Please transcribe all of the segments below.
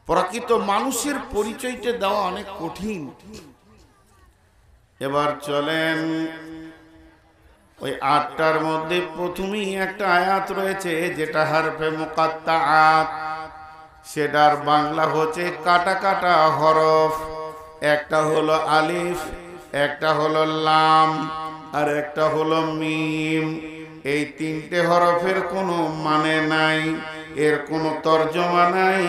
প্রকৃত মানুষের পরিচয়টা দেওয়া অনেক কঠিন। এবার চলেন ওই ৮টার মধ্যে প্রথমেই একটা আয়াত রয়েছে যেটা হরফে মুকাত্তাআত, সেটার বাংলা হচ্ছে কাটা কাটা হরফ। একটা হলো আলিফ, একটা হলো লাম, আর একটা হলো মিম। এই তিনটে হরফের কোনো মানে নাই, এর কোনো তর্জমা নাই।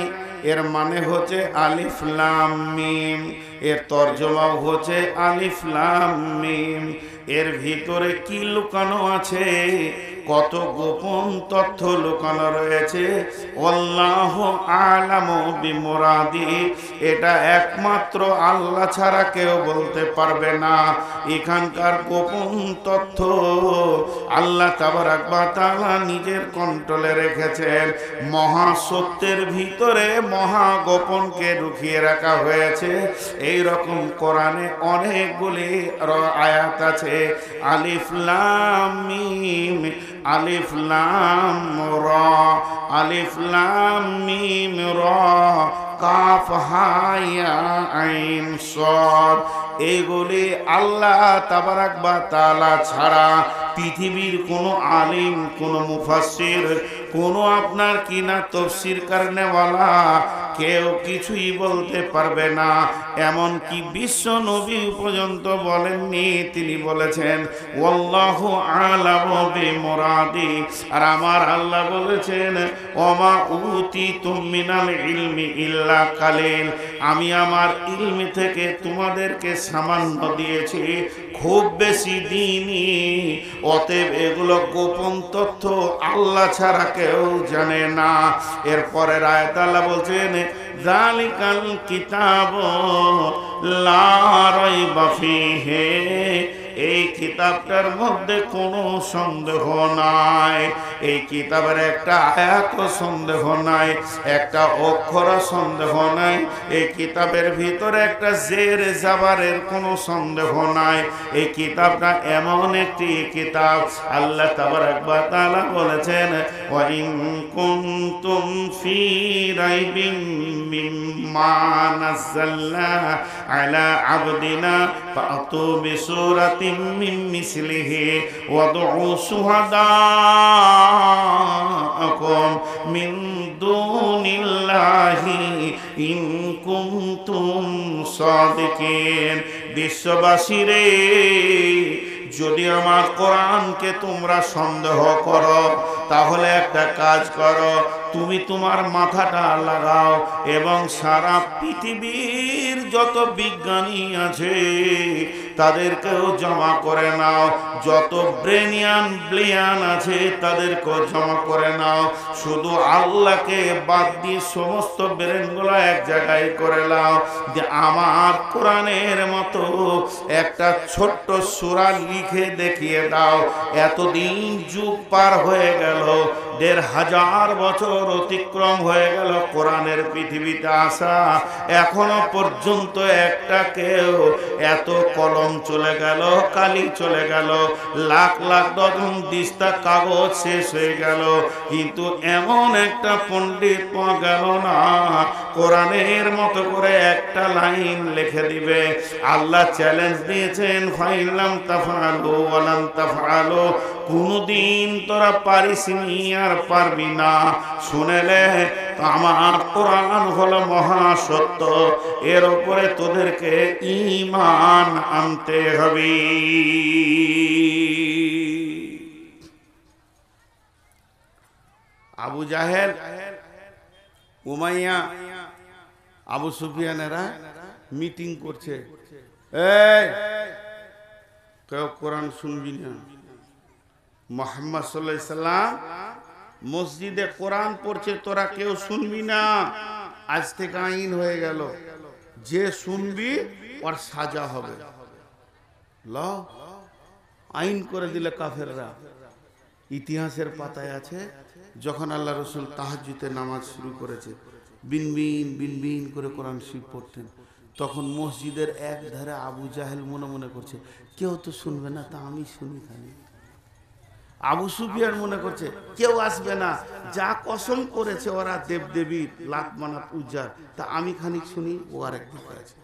এর মানে হচ্ছে আলিফ লাম মিম, এর তর্জমাও হচ্ছে আলিফ লাম মিম। এর ভিতরে কি লুকানো আছে, কত গোপন তথ্য লুকানো রয়েছে, আল্লাহু আ'লামু বিমুরাদি, এটা একমাত্র আল্লাহ ছাড়া কেউ বলতে পারবে না। এখানকার গোপন তথ্য আল্লাহ তাবারাক ওয়া তাআলা নিজের কন্ট্রোলে রেখেছেন। মহা সত্যের ভিতরে মহা গোপনকে লুকিয়ে রাখা হয়েছে। এই রকম কোরআনে অনেকগুলি আয়াত আছে। আলিফ লাম মিম, আলিফ লাম রা, আলিফ লাম মিম রা, কাফ হা ইয়া আইন সাদ। এইগুলি আল্লাহ তাবারাক ওয়া তাআলা ছাড়া পৃথিবীর কোনো আলিম, কোনো মুফাসসির, কোনো আপনার কিনা তাফসীর করনেওয়ালা কেউ কিছুই বলতে পারবে না। এমনকি বিশ্ব নবী পর্যন্ত বলেননি, তিনি বলেছেন ওয়াল্লাহু আ'লামু বিমুরাদি। আর আমার আল্লাহ বলেছেন ওমা উতিতুম মিনাল ইলমি ইল্লা কালিল, আমি আমার ইলমি থেকে তোমাদেরকে সামান্য দিয়েছি, খুব বেশি দিইনি। অতএব এগুলো গোপন তথ্য, আল্লাহ ছাড়া কেউ জানে না। এরপরের আয়াত আল্লাহ বলছেন যালিকাল কিতাবু লা রাইবা ফীহি, এই কিতাবটার মধ্যে কোনো সন্দেহ নাই। এই কিতাবের একটা আয়াত সন্দেহ নাই, একটা অক্ষর সন্দেহ নাই। এই কিতাবের ভিতরে একটা জের জাবারের কোনো সন্দেহ নাই। এই কিতাবটা এমন একটি কিতাব, আল্লাহ তাবারাক ওয়া তাআলা বলেছেন ওয়া ইন কুনতুম ফি রাইবিম মিম্মা নাযালনা আলা আবদিনা ফাতু বিসূরাতিম মিন মিসলিহি ওয়াদউ শুহাদাআকুম মিন দুনিল্লাহি ইন কুনতুম সাদিকিন। বিশ্ববাসীরে, যদি আমার কোরআনকে তোমরা সন্দেহ করো, তাহলে একটা কাজ করো, তুমি তোমার মাথাটা লাগাও এবং সারা পৃথিবীর যত বিজ্ঞানী আছে তাদেরকেও জমা করে নাও, যত ব্রেনিয়ান আছে তাদেরকেও জমা করে নাও। শুধু আল্লাহকে বাদ দিয়ে সমস্ত ব্রেনগুলো এক জায়গায় করে নাও, যে আমার কোরআনের মতো একটা ছোট্ট সূরা লিখে দেখিয়ে দাও। এতদিন যুগ পার হয়ে গেল, ১৫০০ বছর অতিক্রম হয়ে গেল কোরআনের পৃথিবীতে আসা, এখনো পর্যন্ত একটা কেউ, এত কলম চলে গেল, কালি চলে গেল, লাখ লাখ ডজন দিস্তা কাগজ শেষ হয়ে গেল, কিন্তু এমন একটা পণ্ডিত পাওয়া গেল না কোরআনের মতো করে একটা লাইন লিখে দিবে। আল্লাহ চ্যালেঞ্জ দিয়েছেন ফাইলাম তাফআলু ওয়ালাম তাফআলু, কোনদিন তোরা পারিসনি আর পারবি না। শুনেলে আমার কোরআন হলো মহাসত্য, এর উপরে তোদেরকে ঈমান আনতে হবে। আবু জাহেল, উমাইয়া, আবু সুফিয়ানেরা মিটিং করছে, এই কেউ কোরআন শুনবি না। মুহাম্মদ সাল্লাল্লাহু আলাইহি সাল্লাম মসজিদে কোরআন পড়ছে, তোরা কেউ শুনবি না। আজ থেকে আইন হয়ে গেল, যে শুনবি ওর সাজা হবে। ল আইন করে দিলে কাফেররা। ইতিহাসের পাতায় আছে, যখন আল্লাহ রসুল তাহাজ্জুদে নামাজ শুরু করেছে, বিনবিন বিনবিন করে কোরআন শরীফ পড়তেন, তখন মসজিদের এক ধারে আবু জাহেল মনে মনে করছে কেউ তো শুনবে না, তা আমি শুনি খালি। আবু সুফিয়ান মনে করছে কেউ আসবে না, যা কসম করেছে ওরা দেবদেবীর লাত মানাত উজ্জার, তা আমি খানিক শুনি, ও আর একদিকে আছে,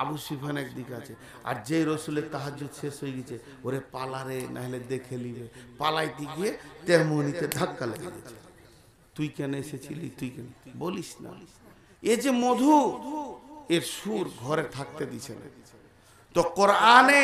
আবু সুফিয়ান একদিকে আছে। আর যে রসুলের তাহাজ্জুদ শেষ হয়ে গেছে, ওরে পালারে নাহলে দেখে নিবে, পালাইতে গিয়ে তেমনিতে ধাক্কা লেগে গেছে। তুই কেন এসেছিলি, তুই কেন বলিস না। এ যে মধু, এর সুর ঘরে থাকতে দিছে না। তো কোরআনে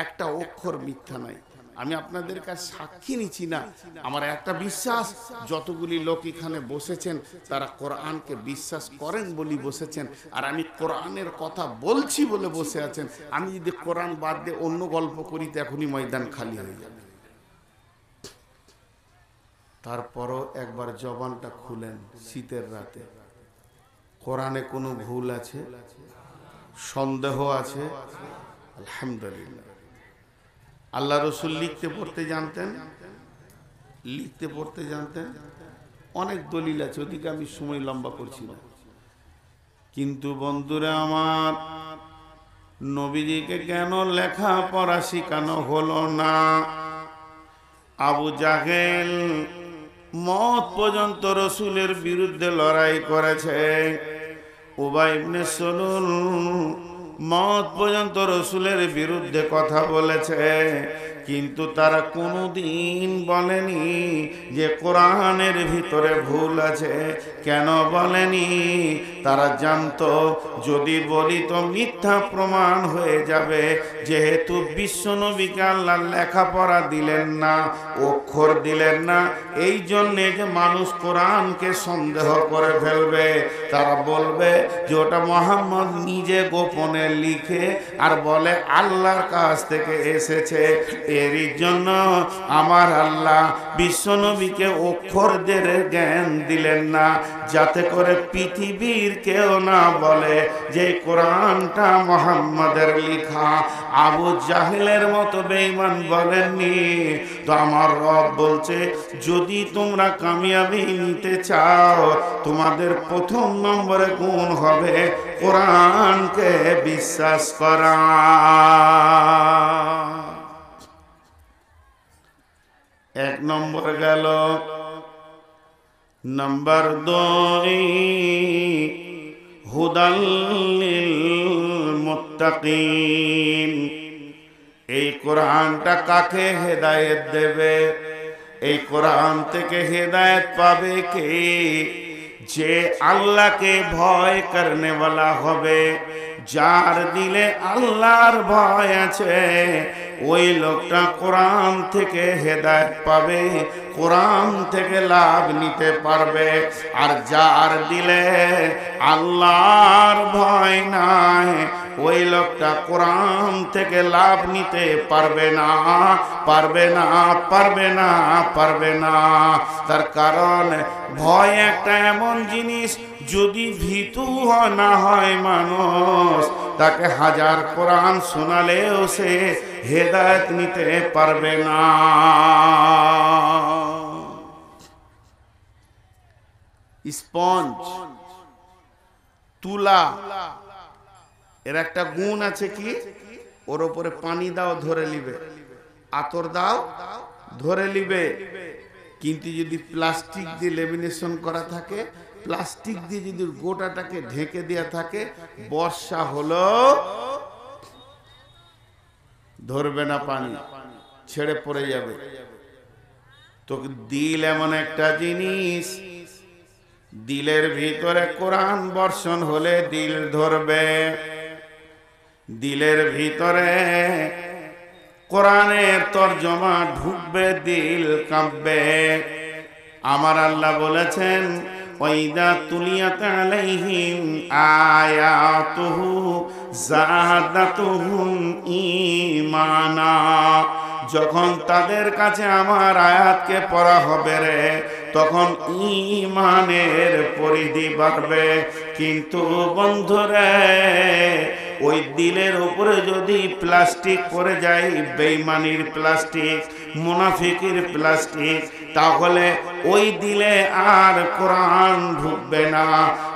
একটা অক্ষর মিথ্যা নাই। আমি আপনাদের কাছে সাক্ষী নিচ্ছি না, আমার একটা বিশ্বাস, যতগুলি লোক এখানে বসেছেন তারা কোরআনকে বিশ্বাস করেন বলি বসেছেন, আর আমি কোরআনের কথা বলছি বলে বসে আছেন। আমি যদি কোরআন বাদ দিয়ে অন্য গল্প করি তো এখনই ময়দান খালি হয়ে যাবে। তারপরও একবার জবানটা খুলেন শীতের রাতে, কোরআনে কোনো ভুল আছে, সন্দেহ আছে? আলহামদুলিল্লাহ। আল্লাহ রসুল লিখতে পড়তে জানতেন, লিখতে পড়তে জানতেন, অনেক দলিল আছে, ওদিকে আমি সময় লম্বা করছি না। কিন্তু বন্ধুরা আমার, নবীজিকে কেন লেখাপড়া শেখানো হলো না? আবু জাহেল মত পর্যন্ত রসুলের বিরুদ্ধে লড়াই করেছে, উবাই ইবনে সালুল মত পর্যন্ত রসুলের বিরুদ্ধে কথা বলেছে, কিন্তু তারা কোনোদিন বলেনি যে কোরআনের ভিতরে ভুল আছে। কেন বলেনি? তারা জানতো যদি বলি তো মিথ্যা প্রমাণ হয়ে যাবে। যেহেতু বিশ্বনবীকে আল্লাহ লেখাপড়া দিলেন না, অক্ষর দিলেন না, এই জন্যে যে মানুষ কোরআনকে সন্দেহ করে ফেলবে। তারা বলবে যে ওটা মুহাম্মদ নিজে গোপনে লিখে আর বলে আল্লাহর কাছ থেকে এসেছে। এরই জন্য আমার আল্লাহ বিশ্বনবীকে অক্ষরদের জ্ঞান দিলেন না, যাতে করে পৃথিবীর কেউ না বলে যে কোরআনটা মুহাম্মাদের লেখা। আবু জাহেলের মতো বেঈমান বলেননি। তো আমার রব বলছে, যদি তোমরা কামিয়াবি নিতে চাও, তোমাদের প্রথম নম্বরে গুণ হবে কোরআনকে বিশ্বাস করা। এক নম্বর গেল। নম্বর 2, হুদাল লিল মুত্তাকিন। এই কোরআনটা কাকে হেদায়েত দেবে? এই কোরআন থেকে হেদায়েত পাবে কে? যে আল্লাহকে ভয় করনে वाला হবে, যার দিলে আল্লাহর ভয় আছে, ওই লোকটা কোরআন থেকে হেদায়েত পাবে, কোরআন থেকে লাভ নিতে পারবে। আর যার দিলে আল্লাহর ভয় নাই, ওই লোকটা কোরআন থেকে লাভ নিতে পারবে না, পারবে না, পারবে না, পারবে না। তার কারণ ভয় একটা এমন জিনিস, যদি ভীতু না হয় মানুষ, তাকে হাজার কোরআন শোনালেও সে হেদায়েত নিতে পারবে না। স্পঞ্জ, তুলা, এর একটা গুণ আছে কি, ওর উপরে পানি দাও ধরে নিবে, আতর দাও ধরে নিবে। কিন্তু যদি প্লাস্টিক দিয়ে লেমিনেশন করা থাকে, প্লাস্টিক দিয়ে যদি গোটাটাকে ঢেকে দেয়া থাকে, বর্ষা হলো ধরবে না, পানি ছেড়ে পড়ে যাবে। তো দিল এমন একটা জিনিস, দিলের ভিতরে কোরআন বর্ষণ হলে দিল ধরবে, দিলের ভিতরে কোরআনের তরজমা ঢুকবে, দিল কাঁপবে। আমার আল্লাহ বলেছেন, ওয়াইদা তুলিয়াত আলাইহিম আয়াতুহু যাদাতুহুম ঈমানা। যখন তাদের কাছে আমার আয়াতকে পড়া হবে রে, তখন ঈমানের পরিধি বাড়বে। কিন্তু বন্ধুরে, ওই দিলের উপরে যদি প্লাস্টিক পড়ে যায়, বেঈমানির প্লাস্টিক, মুনাফিকের প্লাস্টিক, তাহলে ওই দিলে আর কোরআন ঢুকবে না।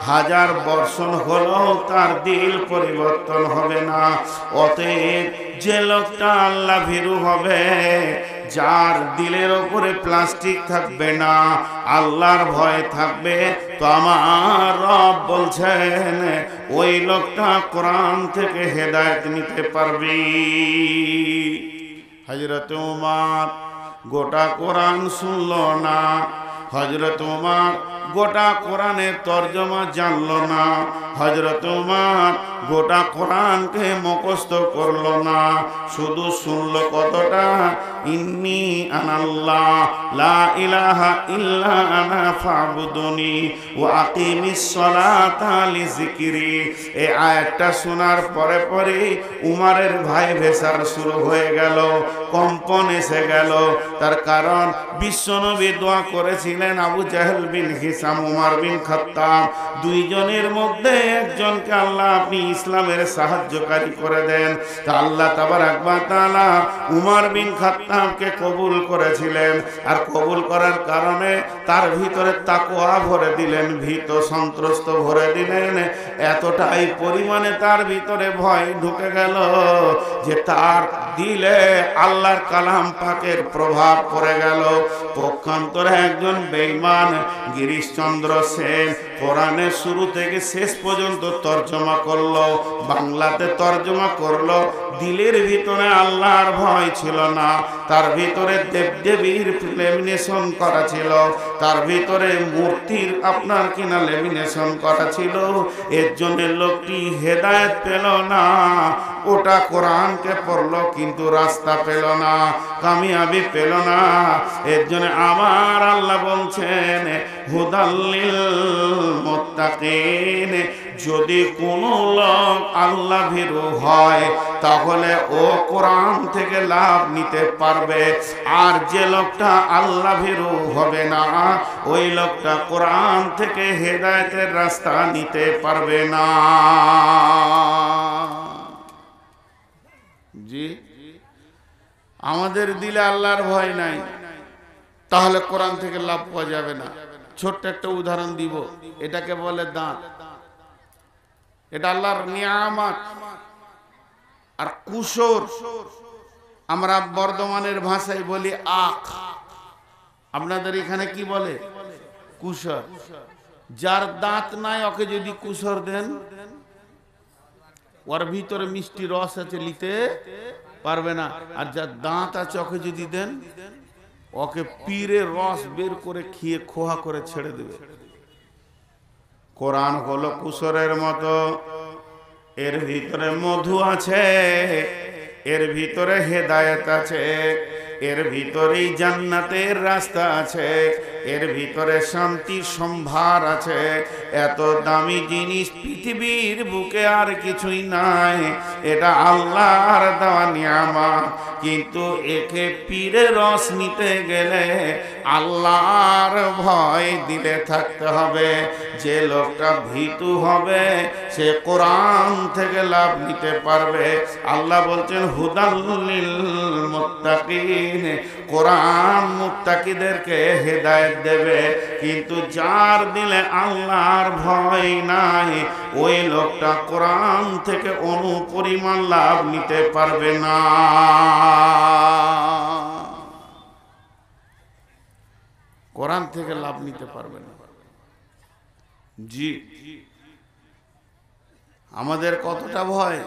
হাজার বর্ষণ হলেও তার দিল পরিবর্তন হবে না। অতএব যে লোকটা আল্লাহ ভীরু হবে, যার দিলের ওপরে প্লাস্টিক থাকবে না, আল্লাহর ভয় থাকবে, তো আমার রব বলছেন ওই লোকটা কোরআন থেকে হেদায়েত নিতে পারবে। হযরত ওমর গোটা কোরআন শুনল না, হযরত ওমর গোটা কোরআনের তর্জমা জানলো না, হযরত ওমর গোটা কোরআনকে মুখস্থ করলো না, শুধু শুনলো কতটা, ইন্নী আনাল্লাহ লা ইলাহা ইল্লা আনা ফাবুদুনি ওয়া আকিমিস সালাতা লিযিকরি। এই আয়াতটা শোনার পরে পরে উমরের ভাই ভেসার শুরু হয়ে গেল, কম্পন এসে গেল। তার কারণ বিশ্বনবী দোয়া করেছিলেন আবু জাহেল বিন হিসাম, উমর বিন খাত্তাব, দুইজনের মধ্যে একজনকে আল্লাহ আপনি ইসলামের সাহায্যকারী করে দেন। তা আল্লাহ তাবারাক ওয়া তাআলা উমর বিন খাত্তাবকে কবুল করেছিলেন, আর কবুল করার কারণে তার ভিতরে তাকওয়া ভরে দিলেন, ভীত সন্ত্রস্ত ভরে দিলেন। এতটাই পরিমাণে তার ভিতরে ভয় ঢুকে গেল যে তার দিলে আল্লাহর কালাম পাকের প্রভাব পড়ে গেল। পক্ষান্তরে একজন বেঈমান গিরিশচন্দ্র সেন কোরআনের শুরু থেকে শেষ পর্যন্ত তর্জমা করলো, বাংলাতে তর্জমা করলো। দিলের ভিতরে আল্লাহর ভয় ছিল না, তার ভিতরে দেবদেবীর লেমিনেশন করা ছিল, তার ভিতরে মূর্তির আপনার কিনা লেমিনেশন করা ছিল। এর জন্য লোকটি হেদায়েত পেল না। ওটা কোরআনকে পড়লো কিন্তু রাস্তা পেল না, কামিয়াবি পেল না। এর জন্য আমার আল্লাহ বলছেন হুদাল্লিল মুত্তাকিন, যদি কোনো লোক আল্লাহ ভীরু হয় তাহলে ও কোরআন থেকে লাভ নিতে পারবে, আর যে লোকটা আল্লাহ ভীরু হবে না ওই লোকটা কোরআন থেকে হেদায়েতের রাস্তা নিতে পারবে না। জি, আমাদের দিলে আল্লাহর ভয় নাই, তাহলে কোরআন থেকে লাভ পাওয়া যাবে না। ছোট্ট একটা উদাহরণ দিব, এটাকে বলে দাঁত। এটা আল্লাহর নিয়ামত। আর কুসর আমরা বর্ধমানের ভাষায় বলি আখ, আপনাদের এখানে কি বলে? কুসর। যার দাঁত নাই ওকে যদি কুসর দেন, ওর ভিতরে মিষ্টি রস আছে, নিতে পারবে না। আর যার দাঁত আছে ওকে যদি দেন, ওকে পীরের রস বের করে খেয়ে খোয়া করে ছেড়ে দেবে। কোরআন হলো কুসরের মতো, এর ভিতরে মধু আছে, এর ভিতরে হেদায়েত আছে, এর ভিতরেই জান্নাতের রাস্তা আছে, এর ভিতরে শান্তি সম্ভার আছে। এত দামি জিনিস পৃথিবীর বুকে আর কিছুই নাই, এটা আল্লাহর দেওয়া নিয়ামত। কিন্তু একে পীরের রস নিতে গেলে আল্লাহর ভয় দিলে থাকতে হবে। যে লোকটা ভীতু হবে সে কোরআন থেকে লাভ নিতে পারবে। আল্লাহ বলছেন হুদাল্লিল মুত্তাকিন, কোরআন মুত্তাকিদেরকে হেদায়েত দেবে। কিন্তু যার দিলে আল্লাহর ভয় নাই ওই লোকটা কোরআন থেকে অনুপরিমাণ লাভ নিতে পারবে না। কোরআন থেকে লাভ নিতে পারবে না। জি, আমাদের কতটা ভয়।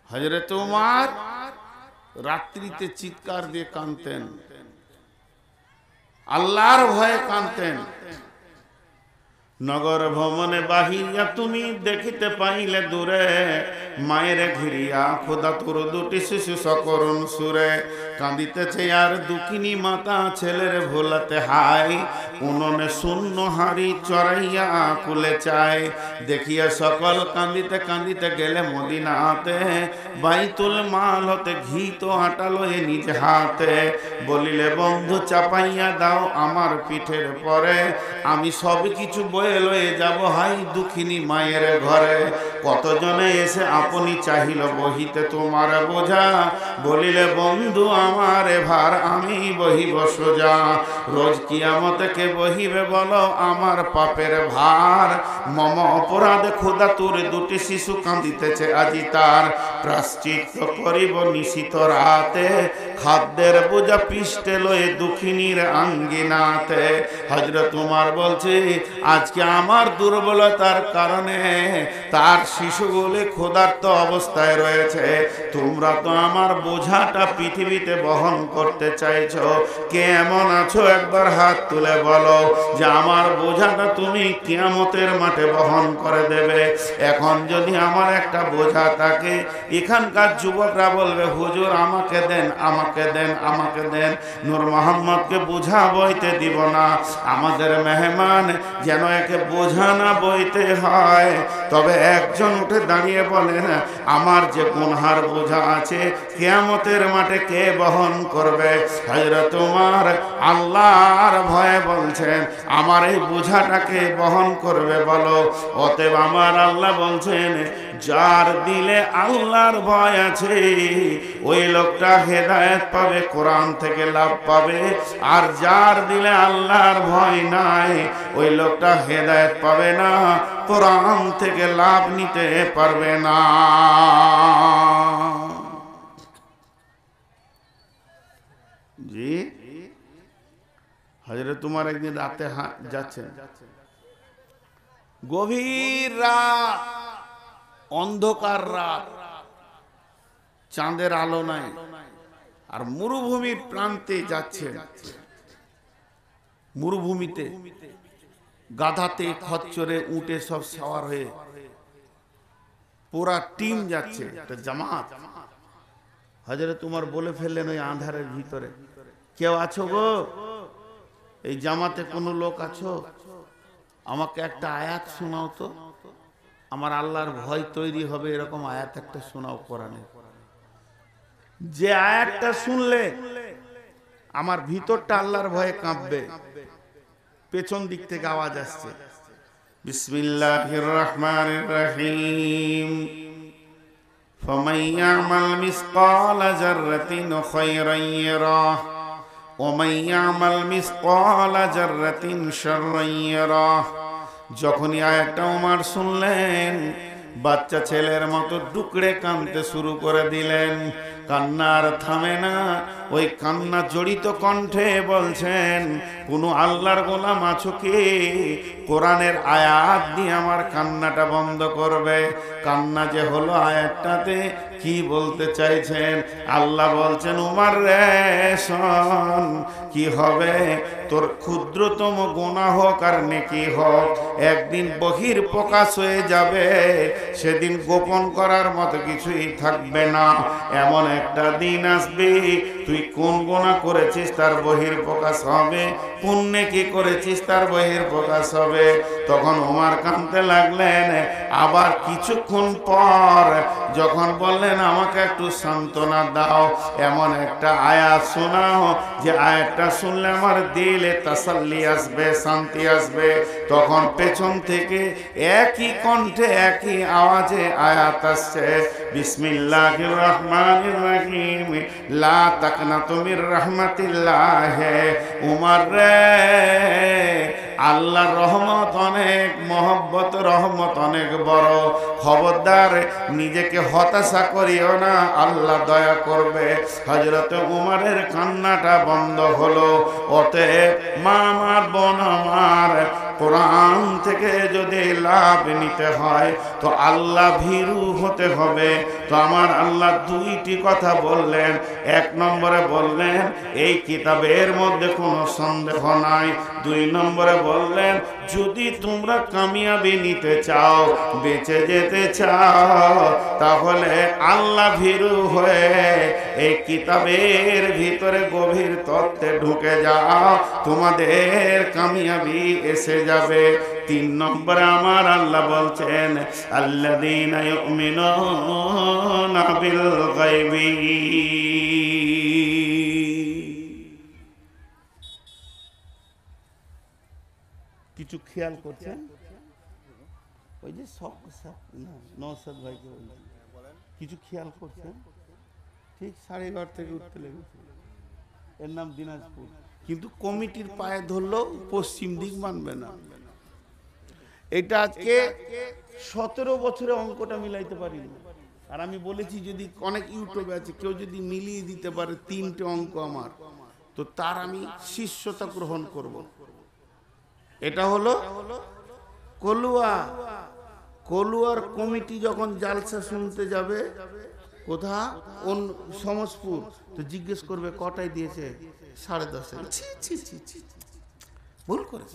হযরত ওমর রাত্রিতে চিৎকার দিয়ে কাঁদতেন, আল্লাহর ভয়ে কাঁদতেন। নগর ভ্রমণে বাহিয়া তুমি দেখিতে পাইলে দূরে, মায়ের ঘিরিয়া খোদা তোর দুটি শিশু সকরুণ সুরে কাঁদিতেছে আর দুঃখিনী মাতা ছেলের ভোলাতে হাই, উননে শূন্য হাড়ি চড়াইয়া কুলে চায়। দেখিয়া সকল কাঁদিতে কাঁদিতে গেলে মদিনাতে, বাইতুল মাল হতে ঘি তো আটালো এ নিজ হাতে। বলিলে বন্ধু চাপাইয়া দাও আমার পিঠের পরে, আমি সব কিছু বয়ে লয়ে লয়ে যাব হাই দুঃখিনী মায়ের ঘরে। কতজনে এসে আপনি চাহিল বহিতে তোমার বোঝা, বলিলে বন্ধু আমার ভার আমি বহিব সোজা। রোজ কিয়ামতে কে বহিবে বলো আমার পাপের ভার, মম অপরাধ খোদা তোর দুটি শিশু কাঁদিতেছে আজি তার। প্রাশ্চিত্য করিব নিশিত রাতে, খাদ্যের বোঝা পিষ্টে লয়ে দুঃখিনীর আঙ্গিনাতে। হযরত উমর বলছে আজকে আমার দুর্বলতার কারণে তার শিশুগুলি ক্ষুধার্ত অবস্থায় রয়েছে, তোমরা তো আমার বোঝাটা পৃথিবীতে বহন করতে চাইছো। কে এমন আছো একবার হাত তুলে বলো যে আমার বোঝাটা তুমি কিয়ামতের মাঠে বহন করে দেবে। এখন যদি আমার একটা বোঝা থাকে, এখানকার যুবকরা বলবে হুজুর আমাকে দেন, আমাকে দেন, আমাকে দেন। নূর মোহাম্মদকে বোঝা বইতে দিব না, আমাদের মেহমান যেন একে বোঝা না বইতে হয়। তবে একজন উঠে দাঁড়িয়ে বলেন আমার যে গুনহার বোঝা আছে কিয়ামতের মাঠে কে বহন করবে? হযরত উমর আল্লাহর ভয়ে বলছেন আমার এই বোঝাটাকে বহন করবে বলো। অতএব আমার আল্লাহ বলছেন যার দিলে আল্লাহর ভয় আছে ওই লোকটা হেদায়েত পাবে, কোরআন থেকে লাভ পাবে। আর যার দিলে আল্লাহর ভয় নাই ওই লোকটা হেদায়েত পাবে না, কোরআন থেকে লাভ নিতে পারবে না। জি হযরত উমর একদিন রাতে যাচ্ছেন, গভীর রাত, অন্ধকার রাত, চাঁদের আলো নাই, আর মরুভূমির প্রান্তে যাচ্ছেন। মরুভূমিতে গাধাতে খচ্চরে উটে সব সওয়ার হয়ে পুরা টিম যাচ্ছে, একটা জামাত। হযরত উমর বলে ফেললেন ওই আঁধারের ভিতরে, কেউ আছো গো? এই জামাতে কোনো লোক আছো? আমাকে একটা আয়াত শোনাও তো, আমার আল্লাহর ভয় তৈরি হবে এরকম আয়াত একটা শোনাও কোরআনে। যে আয়াতটা শুনলে আমার ভিতরটা আল্লাহর ভয়ে কাঁপবে। পেছন দিক থেকে আওয়াজ আসছে, বিসমিল্লাহির রহমানির রহিম, ফামান ইয়ামাল মিসকালা যাররাতিন খায়রান ইয়ারাহ ওয়া মান ইয়ামাল মিসকালা যাররাতিন শাররান ইয়ারাহ। যখনই আয়াতটা ওমর শুনলেন বাচ্চা ছেলের মতো ডুকরে কাঁদতে শুরু করে দিলেন। কান্নার থামে না, ওই কান্না জড়িত কণ্ঠে বলছেন কোন আল্লাহর গোলাম আছো কি কোরআনের আয়াত দিয়ে আমার কান্নাটা বন্ধ করবে? কান্না যে হলো আয়াতটাতে কি বলতে চাইছেন? আল্লাহ বলছেন উমর রে শোন, কি হবে তোর ক্ষুদ্রতম গুনাহ হোক আর নেকি হোক একদিন বহির প্রকাশ হয়ে যাবে, সেদিন গোপন করার মতো কিছুই থাকবে না। এমন একটা দিন আসবে তুই কোন গুনাহ করেছিস তার বহির প্রকাশ হবে, কোন নেকি করেছিস তার বহির প্রকাশ হবে। তখন ওমর কাঁদতে লাগলেন। আবার কিছুক্ষণ পর যখন বললেন আমাকে একটু সান্ত্বনা দাও, এমন একটা আয়াত শোনাও যে আয়াতটা শুনলে আমার দিলে তাসাল্লি আসবে, শান্তি আসবে। তখন পেছন থেকে একই কণ্ঠে একই আওয়াজে আয়াত আসছে, বিসমিল্লাহির রহমানির রহিম, লা তাকনাতু মির রাহমাতিল্লাহ। উমর রে, আল্লাহর রহমত অনেক, মহব্বত রহমত অনেক বড়, খবরদার নিজেকে হতাশা করিও না, আল্লাহ দয়া করবে। হযরত উমরের কান্নাটা বন্ধ হলো। অতএব মা আমার, বোন আমার, কোরআন থেকে যদি লাভ নিতে হয় তো আল্লাহ ভীরু হতে হবে। তো আমার আল্লাহ দুইটি কথা বললেন। এক নম্বরে বললেন এই কিতাবের মধ্যে কোনো সন্দেহ নাই। দুই নম্বরে বললেন যদি তোমরা কামিয়াবি নিতে চাও, বেঁচে যেতে চাও, তাহলে আল্লাহ ভীরু হয়ে এই কিতাবের ভিতরে গভীর তত্ত্বে ঢুকে যাও, তোমাদের কামিয়াবি এসে যাবে। তিন নম্বরে আমার আল্লাহ বলছেন আল্লাযীনা ইউমিনুনা বিল গায়বি। কিছু খেয়াল করছেন? ওই যে নওশাদ ভাইকে বলছি, কিছু খেয়াল করছেন? ঠিক 11:30 থেকে উঠতে লেগেছে। এর নাম দিনাজপুর, কিন্তু কমিটির পায়ে ধরলেও পশ্চিম দিক মানবে না। এটা আজকে 17 বছরে অঙ্কটা মিলাইতে পারিনি। আর আমি বলেছি যদি অনেক ইউটিউবে আছে, কেউ যদি মিলিয়ে দিতে পারে 3টে অঙ্ক আমার, তো তার আমি শিষ্যতা গ্রহণ করব। এটা হলো কলুয়ার কমিটি যখন জালসা শুনতে যাবে কোথা সমসপুর, তো জিজ্ঞেস করবে কটায় দিয়েছে? 10:30। ভুল করে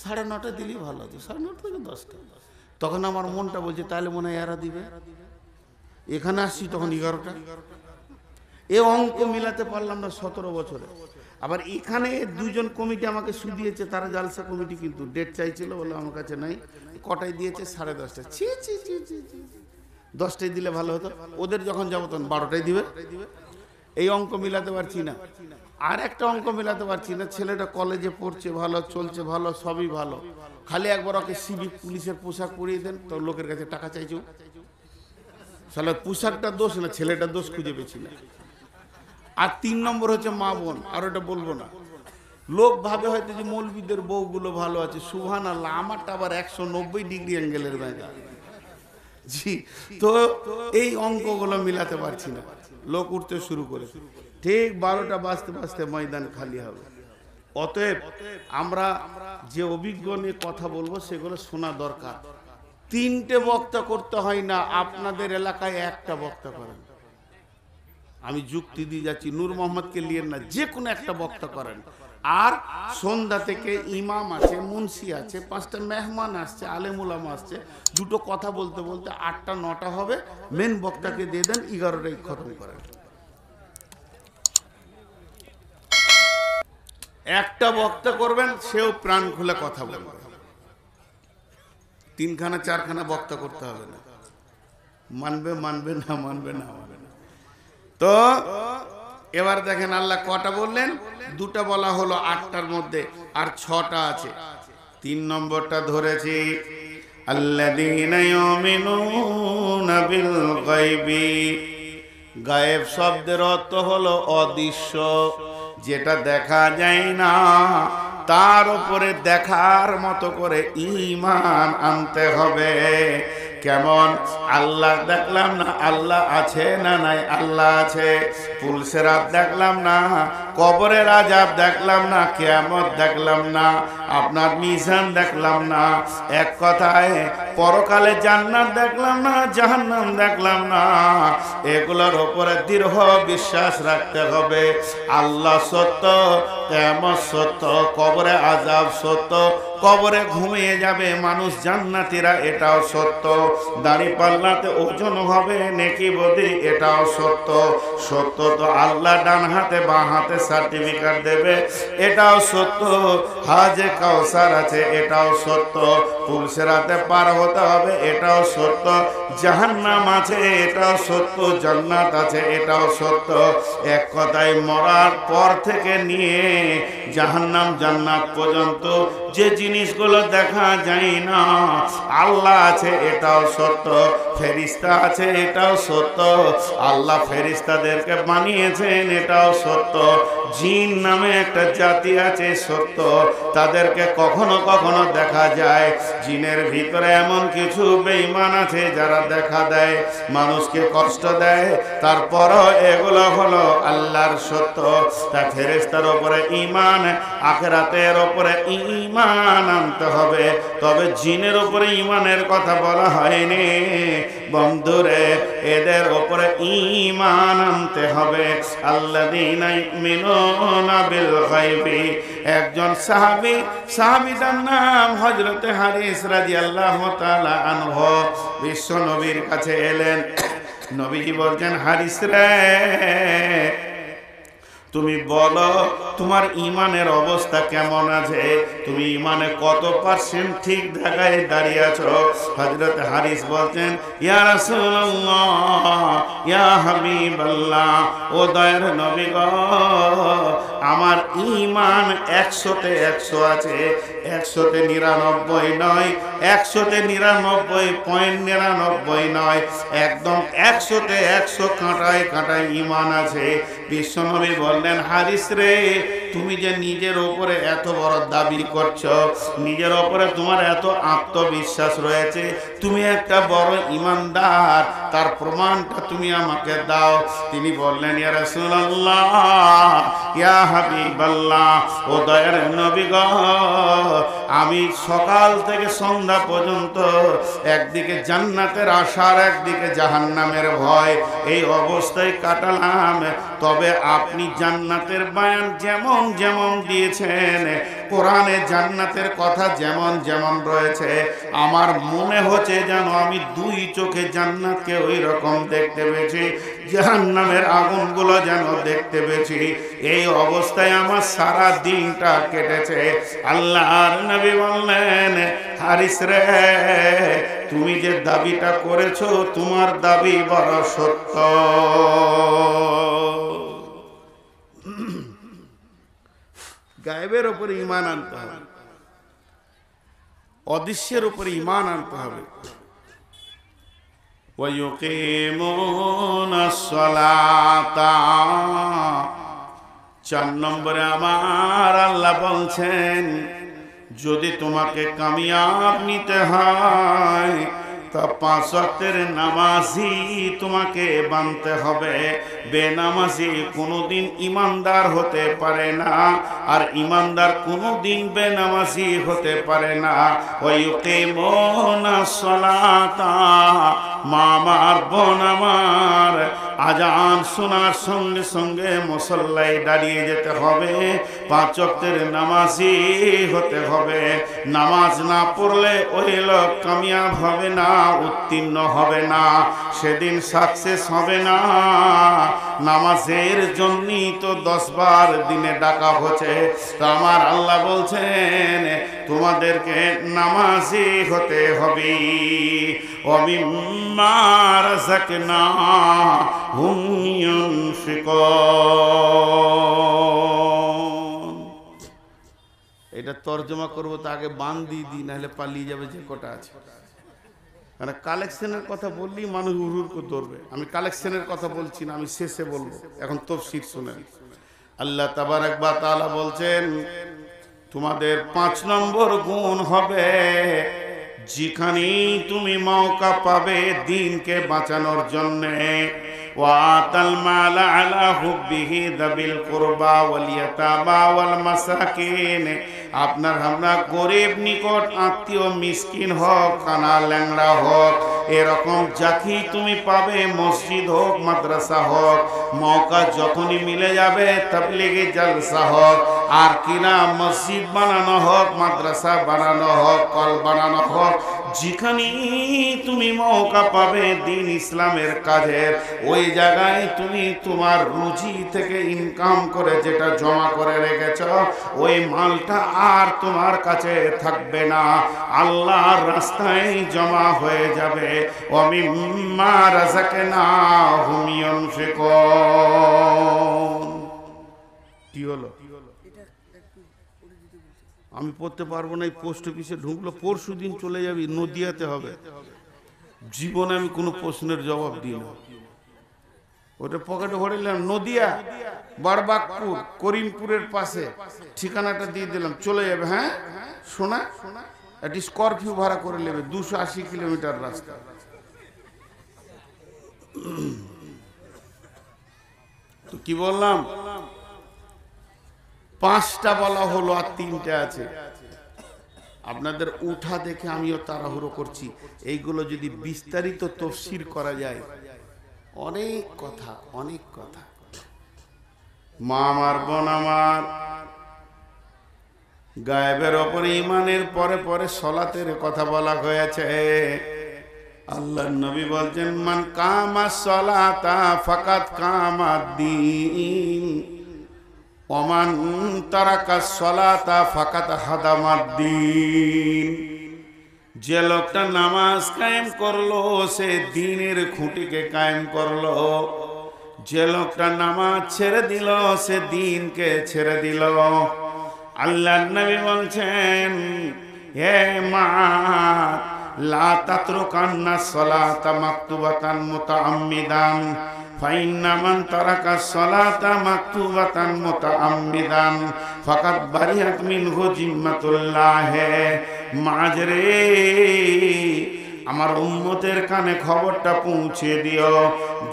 9:30 দিলেই ভালো আছে, 9:30 থেকে 10টা। তখন আমার মনটা বলছে তাহলে মনে হয় এরা দিবে। এখানে আসছি তখন 11টা। এ অঙ্ক মিলাতে পারলাম না 17 বছরে। আবার এখানে দুজন কমিটি আমাকে শুধিয়েছে, তারা জালসা কমিটি, কিন্তু ডেট চাইছিল, বলে আমার কাছে নাই। কটায় দিয়েছে? 10:30। 10টায় দিলে ভালো হতো। ওদের যখন যাবো তখন 12টায় দিবে। এই অঙ্ক মিলাতে পারছি না। আর একটা অঙ্ক মিলাতে পারছি না, ছেলেটা কলেজে পড়ছে, ভালো চলছে, ভালো সবই ভালো, খালি একবার ওকে সিভিক পুলিশের পোশাক পরিয়ে দেন, তো লোকের কাছে টাকা চাইছো। সালা পোশাকটা দোষ না, ছেলেটা দোষ খুঁজে পেয়েছি না। আর 3 নম্বর হচ্ছে মা বোন, আর ওটা বলবো না। লোক ভাবে হয়তো যে মৌলবীদের বউগুলো ভালো আছে, সুবহানাল্লাহ, আমারটা আবার 190 ডিগ্রি অ্যাঙ্গেলের ব্যাগা। জি, তো এই অঙ্কগুলো মিলাতে পারছি না। লোক উঠতে শুরু করে, ঠিক 12টা বাজতে বাজতে ময়দান খালি হবে। অতএব আমরা যে অভিজ্ঞ নিয়ে কথা বলবো সেগুলো শোনা দরকার। 3টে বক্তা করতে হয় না, আপনাদের এলাকায় একটা বক্তা করেন। আমি যুক্তি দিয়ে যাচ্ছি, নূর মোহাম্মদকে নিয়ে না, যে কোনো একটা বক্তা করেন। আর সন্ধ্যা থেকে ইমাম আছে, মুন্সি আছে, 5টা মেহমান আসছে, আলেমুলামা আসছে, দুটো কথা বলতে বলতে 8টা 9টা হবে। মেন বক্তাকে দিয়ে দেন, 11টায় খতম করেন। একটা বক্তা করবেন, সেও প্রাণ খুলে কথা বলবে। 3খানা 4খানা বক্তা করতে হবে না। মানবে মানবে না, মানবে না। তো এবার দেখেন আল্লাহ কটা বললেন? 2টা বলা হলো 8টার মধ্যে, আর 6টা আছে। 3 নম্বরটা ধরেছি, আল্লাযীনা ইউমিনুনা বিল গায়বি। গায়েব শব্দের অর্থ হলো অদৃশ্য, যেটা দেখা যায় না, তার উপরে দেখার মতো করে ঈমান আনতে হবে। কেমন? আল্লাহ দেখলাম না, আল্লাহ আছে না নাই? আল্লাহ আছে। পুলসেরাত দেখলাম না, কবরের আযাব দেখলাম না, কিয়ামত দেখলাম না, আপনার মিজান দেখলাম না, এক কথায় পরকালে জান্নাত দেখলাম না, জাহান্নাম দেখলাম না। এগুলোর উপরে দৃঢ় বিশ্বাস রাখতে হবে। আল্লাহ সত্য, কিয়ামত সত্য, কবরে আযাব সত্য, কবরে ঘুমিয়ে যাবে মানুষ জান্নাতীরা, এটাও সত্য। দাড়িপাল্লাতে ওজন হবে নেকি বদি, এটাও সত্য। সত্য তো আল্লাহ ডান হাতে বাঁ হাতে সার্টিফিকেট দেবে, এটাও সত্য। হাজে কাউসার আছে, এটাও সত্য। পুলসেরাতে পার হতে হবে, এটাও সত্য। জাহান্নাম আছে, এটাও সত্য। জান্নাত আছে, এটাও সত্য। এক কথায় মরার পর থেকে নিয়ে জাহান্নাম জান্নাত পর্যন্ত যে জিনিসগুলো দেখা যায় না, আল্লাহ আছে, এটাও সত্য। ফেরেশতা আছে, এটাও সত্য। আল্লাহ ফেরেশতাদেরকে বানিয়েছেন, এটাও সত্য। জিন নামে একটা জাতি আছে, সত্য। তাদেরকে কখনো কখনো দেখা যায়। জিনের ভিতরে এমন কিছু বেঈমান আছে যারা দেখা দেয়, মানুষকে কষ্ট দেয়, তারপরও এগুলো হলো আল্লাহর সত্য। তা ফেরেশতার উপরে ঈমান, আখিরাতের উপরে ঈমান আনতে হবে। তবে জিনের উপরে ঈমানের কথা বলা হয়নি বন্ধুরে, এদের উপরে ঈমান আনতে হবে। আল্লাযীনা ইউমিনুনা বিল গায়বি। একজন সাহাবীর নাম হযরত হারিস রাদিয়াল্লাহু তাআলা আনহু বিশ্ব নবীর কাছে এলেন। নবীজি বলছেন, হারিস রে, তুমি বলো তোমার ইমানের অবস্থা কেমন আছে, তুমি ইমানে কত পার্সেন্ট ঠিক জায়গায় দাঁড়িয়ে আছো। হযরত হারিস বলতেন, ইয়া রাসূলুল্লাহ, ইয়া হাবিবাল্লাহ, ও দয়ার নবী গো, আমার ইমান 100-তে 100 আছে, 100-তে 99 নয়, 100-তে 99.99 নয়, একদম 100-তে 100 কাঁটায় কাঁটায় ইমান আছে। বিশ্বনবী বললেন, হারিস রে, তুমি যে নিজের ওপরে এত বড় দাবি করছো, নিজের ওপরে তোমার এত আত্মবিশ্বাস রয়েছে, তুমি একটা বড় ইমানদার, তার প্রমাণটা তুমি আমাকে দাও। তিনি বললেন, ইয়া রাসূলুল্লাহ, ইয়া হাবিবাল্লাহ, ও দয়ার নবী গো, আমি সকাল থেকে সন্ধ্যা পর্যন্ত একদিকে জান্নাতের আশা, একদিকে জাহান্নামের ভয়, এই অবস্থায় কাটালাম। তবে আপনি জান্নাতের বয়ান যেমন যেমন দিয়েছেন, কোরআনে জান্নাতের কথা যেমন যেমন রয়েছে, আমার মনে হচ্ছে যেন আমি 2 চোখে জান্নাতকে ওই রকম দেখতে পেয়েছি, জাহান্নামের আগুনগুলো যেন দেখতে পেয়েছি। এই অবস্থায় আমার সারা দিনটা কেটেছে। আল্লাহর নবী বললেন, হারিস রে, তুমি যে দাবিটা করেছো, তোমার দাবি বড় সত্য। গায়েবের উপরে ঈমান আনতে হবে, অদৃশ্যের উপরে ঈমান আনতে হবে। ওয়ায়ুকিমুনাস সালাতা, 4 নম্বরে আমার আল্লাহ বলছেন, যদি তোমাকে কামিয়াব নিতে হয় তা 5 ওয়াক্তের নামাজি তোমাকে বানতে হবে। বেনামাজি কোনোদিন ইমানদার হতে পারে না, আর ইমানদার কোনোদিন বেনামাজি হতে পারে না। ওয়ায়ুকিমুনাস সালাতা, মা আমার, বোন আমার, আজান শোনার সঙ্গে সঙ্গে মুসল্লায় দাঁড়িয়ে যেতে হবে, 5 ওয়াক্তের নামাজি হতে হবে। নামাজ না পড়লে ওই লোক কামিয়াব হবে না, উত্তীর্ণ হবে না, সেদিন সাকসেস হবে না। নামাজের জন্যই তো 10 বার দিনে ডাকা হচ্ছে। তো আমার আল্লাহ বলছেন, তোমাদেরকে নামাজি হতে হবে। ওয়ামিম্মা রাযাকনাহুম ইউনফিকুন। এটা তর্জমা করবো তো আগে বান দিয়ে দিই, নাহলে পালিয়ে যাবে যে কটা আছে। মানে কালেকশনের কথা বললেই মানুষ উড়ুর করে ধরবে। আমি কালেকশনের কথা বলছি না, আমি শেষে বলবো। এখন তাফসীর শুনেন। আল্লাহ তাবারক ওয়া তাআলা বলছেন, তোমাদের 5 নম্বর গুণ হবে, যেখানে তুমি মৌকা পাবে দিনকে বাঁচানোর জন্যে। ওয়াতাল মাল আলা হুব্বিহি যাবিল কুরবা ওয়াল ইয়াতামা ওয়াল মাসাকিন, আপনার আমরা গরিব নিকট আত্মীয়, মিসকিন হোক, কানা ল্যাংড়া হোক, এরকম যাকে তুমি পাবে, মসজিদ হোক, মাদ্রাসা হোক, মৌকা যখনই মিলে যাবে, তাবলীগি জলসা হোক, আর কিনা মসজিদ বানানো হোক, মাদ্রাসা বানানো হোক, কল বানানো হোক, যেখানেই তুমি মৌকা পাবে দিন ইসলামের কাজের, ওই জায়গায় তুমি তোমার রুজি থেকে ইনকাম করে যেটা জমা করে রেখেছ, ওই মালটা আর তোমার কাছে থাকবে না, আল্লাহর রাস্তায় জমা হয়ে যাবে। ওয়ামিম্মা রাযাকনাহুম ইউনফিকুন। কি হলো? আমি পড়তে পারবো না, এই পোস্ট অফিসে ঢুকলো, পরশু দিন চলে যাবি, নদিয়াতে হবে। জীবনে আমি কোনো প্রশ্নের জবাব দিই না, ওটা পকেটে ভরে নিলাম, নদিয়া বারবাকপুর করিমপুরের পাশে, ঠিকানাটা দিয়ে দিলাম, চলে যাবে। হ্যাঁ শোনা, একটি স্করপিও ভাড়া করে নেবে, 280 কিলোমিটার রাস্তা। তো কি বললাম, 5টা বলা হলো, আর 3টে আছে। আপনাদের উঠা দেখে আমিও তাড়াহুড়ো করছি। এইগুলো যদি বিস্তারিত তাফসীর করা যায়, অনেক কথা, অনেক কথা। মা আমার, বোন আমার, গায়েবের ওপরে ঈমানের পরে পরে সালাতের কথা বলা হয়েছে। আল্লাহর নবী বলছেন, মান কামা সালাতা ফাকাত কামাদ দ্বীন। ওমান তারাকা সলাতা ফাকাত হাদামাদ্দিন, যে লোকটা নামাজ কায়েম করলো সে দ্বীনের খুঁটিকে কায়েম করলো, যে লোকটা নামাজ ছেড়ে দিল সে দ্বীনকে ছেড়ে দিল। আল্লাহর নবী বলছেন, হে মাত লা তাতরুকান্না সলাতা মাকতুবাতান মুতাআম্মিদান ফাইন্না মান তারাকা সলাতা মাকতুবাতান মুতাআম্মিদান ফাকাদ বারিয়াত মিনহু জিম্মাতুল্লাহ। মাঝরে আমার উম্মতের কানে খবরটা পৌঁছে দিও,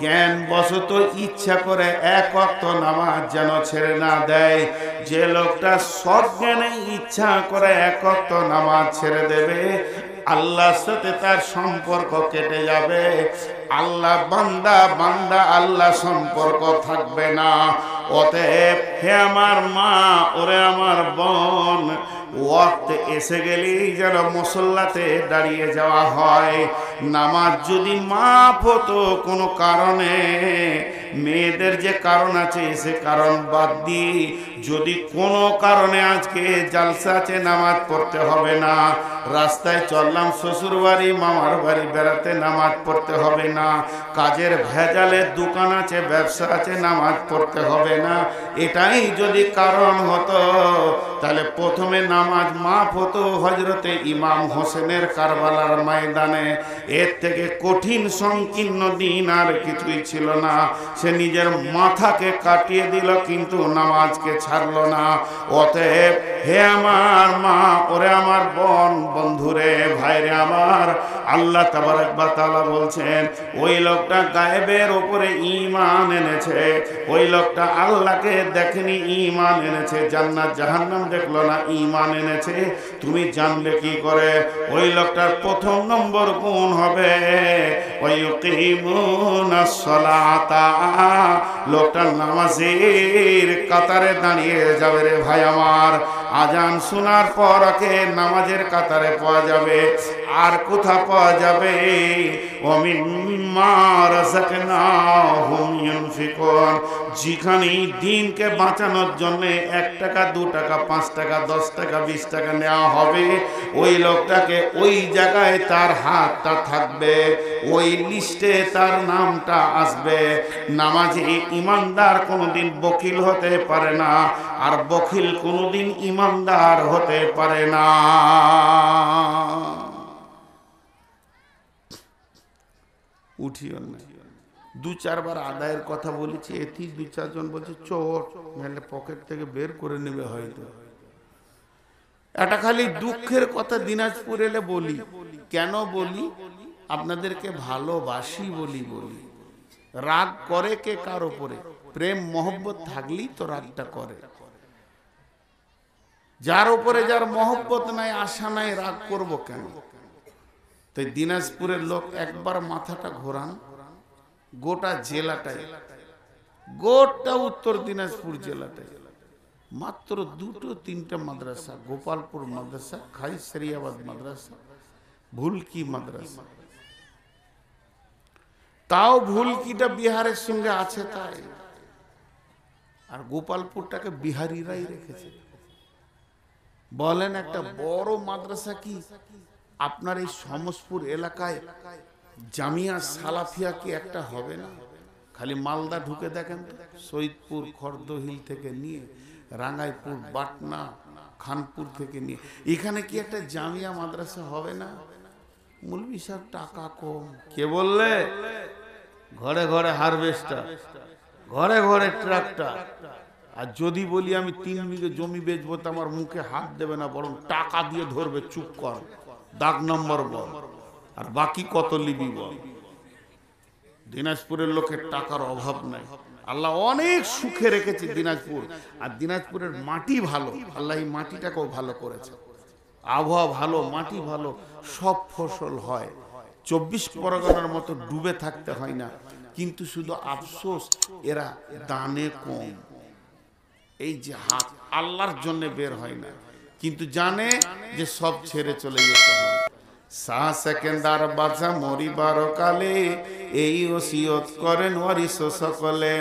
জ্ঞান বশত ইচ্ছা করে এক ওয়াক্ত নামাজ যেন ছেড়ে না দেয়। যে লোকটা সজ্ঞানে ইচ্ছা করে এক ওয়াক্ত নামাজ ছেড়ে দেবে, আল্লাহর সাথে তার সম্পর্ক কেটে যাবে। আল্লাহ বান্দা বান্দা আল্লাহ সম্পর্ক থাকবে না। অতএব হে আমার মা, ওরে আমার বোন, ওয়াক্ত এসে গেলেই যেন মুসল্লাতে দাঁড়িয়ে যাওয়া হয়। নামাজ যদি মাফ হতো কোনো কারণে, মেয়েদের যে কারণ আছে সে কারণ বাদ দিয়ে যদি কোনো কারণে আজকে জালসা আছে নামাজ পড়তে হবে না, রাস্তায় চললাম শ্বশুর বাড়ি মামার বাড়ি বেড়াতে নামাজ পড়তে হবে না, কাজের ভেজালে দোকান আছে ব্যবসা আছে নামাজ পড়তে হবে না, এটাই যদি কারণ হতো তাহলে প্রথমে নামাজ মাফ হতো হজরতে ইমাম হোসেনের কারবালার ময়দানে। এর থেকে কঠিন সংকীর্ণ দিন আর কিছুই ছিল না। সে নিজের মাথাকে কাটিয়ে দিল কিন্তু নামাজকে ছাড়লো না। অতএব হে আমার মা, ওরে আমার বোন, বন্ধুরে, ভাইরে আমার, আল্লাহ তাবারক ওয়া তাআলা বলছেন ওই লোকটা গায়েবের উপরে ঈমান এনেছে, ওই লোকটা আল্লাহকে দেখেনি ঈমান এনেছে, জান্নাত জাহান্নাম দেখলো না ঈমান এনেছে। তুমি জানবে কি করে? ওই লোকটার প্রথম নম্বর গুণ হবে ওয়ায়ুকিমুনাস সালাতা, লোকটা নামাজের কাতারে দাঁড়িয়ে যাবে রে ভাই আমার। আজান শোনার পর ওকে নামাজের কাতারে পাওয়া যাবে। আর কোথা পাওয়া যাবে? ওয়ামিম্মা রাযাকনাহুম ইউনফিকুন, যেখানে দ্বীনকে বাঁচানোর জন্য 1 টাকা 2 টাকা 5 টাকা 10 টাকা 20 টাকা নেওয়া হবে, ওই লোকটাকে ওই জায়গায় তার হাতটা থাকবে, ওই লিস্টে তার নামটা আসবে। নামাজি ইমানদার কোনোদিন বকিল হতে পারে না, আর বকিল কোনোদিন ইমানদার হতে পারে না। উঠিও না। 2-4 বার আদায়ের কথা বলেছি, এটি 2-4 জন বলছে চোর, নাহলে পকেট থেকে বের করে নেবে হয়তো। এটা খালি দুঃখের কথা দিনাজপুর এলে বলি। কেন বলি? আপনাদেরকে ভালোবাসি বলি। রাগ করে কে কার উপরে? প্রেম মহব্বত থাকলেই তো রাগটা করে। যার উপরে যার মহব্বত নাই, আশা নাই, রাগ করব কেন? তাই দিনাজপুরের লোক একবার মাথাটা ঘোরান, গোটা জেলাটাই, গোটা উত্তর দিনাজপুর জেলাটাই মাত্র 2-3টা মাদ্রাসা, গোপালপুর মাদ্রাসা, খাইসারিয়াবাদ মাদ্রাসা, ভুলকি মাদ্রাসা। তাও ভুলকিটা বিহারের সঙ্গে আছে তাই, আর গোপালপুরটাকে বিহারিরাই রেখেছে। বলেন একটা বড় মাদ্রাসা কি আপনার এই সমসপুর এলাকায় জামিয়া সালাফিয়া কি একটা হবে না? খালি মালদা ঢুকে দেখেন তো, সৈয়দপুর খর্দহিল থেকে নিয়ে রাঙ্গাইপুর, বাটনা, খানপুর থেকে নিয়ে এখানে কি একটা জামিয়া মাদ্রাসা হবে না? মৌলভী সাহেব টাকা কম। কে বললে? ঘরে ঘরে হারভেস্টার, ঘরে ঘরে ট্রাক্টর। আর যদি বলি আমি 3 বিঘে জমি বেচবো, তো আমার মুখে হাত দেবে না, বরং টাকা দিয়ে ধরবে, চুপ কর, দাগ নম্বর বল, আর বাকি কত লিবি বল। দিনাজপুরের লোকের টাকার অভাব নাই, আল্লাহ অনেক সুখে রেখেছে দিনাজপুর। আর দিনাজপুরের মাটি ভালো, আল্লাহ এই মাটিটাকেও ভালো করেছে। আবহাওয়া ভালো, মাটি ভালো, সব ফসল হয়। 24 পরগনার মতো ডুবে থাকতে হয় না। কিন্তু শুধু আফসোস, এরা দানে কম। এই যে হাত আল্লাহর জন্য বের হয় না, কিন্তু জানে যে সব ছেড়ে চলে যেতে হবে। শাহ সেকেন্দার বাদশা মরিবার কালে এই ওসিয়ত করেন ওয়ারিস সকলে,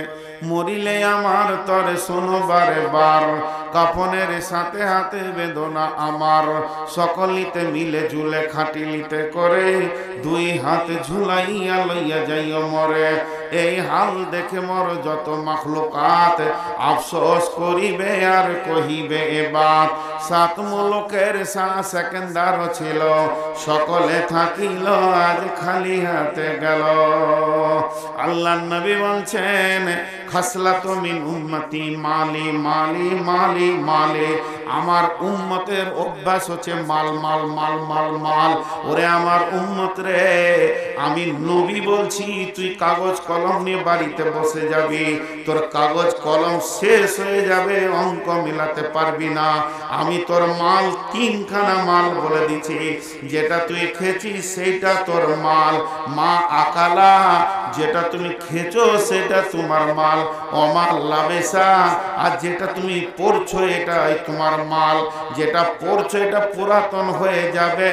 মরিলে আমার তরে শোনো বারে বার, কাফনের সাথে হাতে বেদনা আমার, সকলিতে মিলে ঝুলে খাটিলিতে করে, দুই হাত ঝুলাইয়া লইয়া যাইও মরে। এই হাল দেখে মর যত মাখলুকাত, আফসোস করিবে আর কহিবে এবার। সাত মুলুকের শাহ সেকেন্দার ছিল, সকলে থাকিল আজ খালি হাতে গেল। আল্লাহ নবী বলছেন খাসলাতু মিন উম্মতি মালি মালি মালি মালি, আমার উম্মতের অভ্যাস হচ্ছে মাল মাল মাল মাল মাল। ওরে আমার উম্মত রে, আমি নবী বলছি, তুই কাগজ কলম নিয়ে বাড়িতে বসে যাবি, তোর কাগজ কলম শেষ হয়ে যাবে, অঙ্ক মিলাতে পারবি না। আমি তোর মাল তিনখানা মাল বলে দিচ্ছি, যেটা তুই খেয়েছিস সেইটা তোর মাল, মা আকালা, যেটা তুমি খেছো সেটা তোমার মাল, অমাল লাবেসা, আর যেটা তুমি পড়ছো এটাই তোমার মাল। যেটা পড়ছো এটা পুরাতন হয়ে যাবে,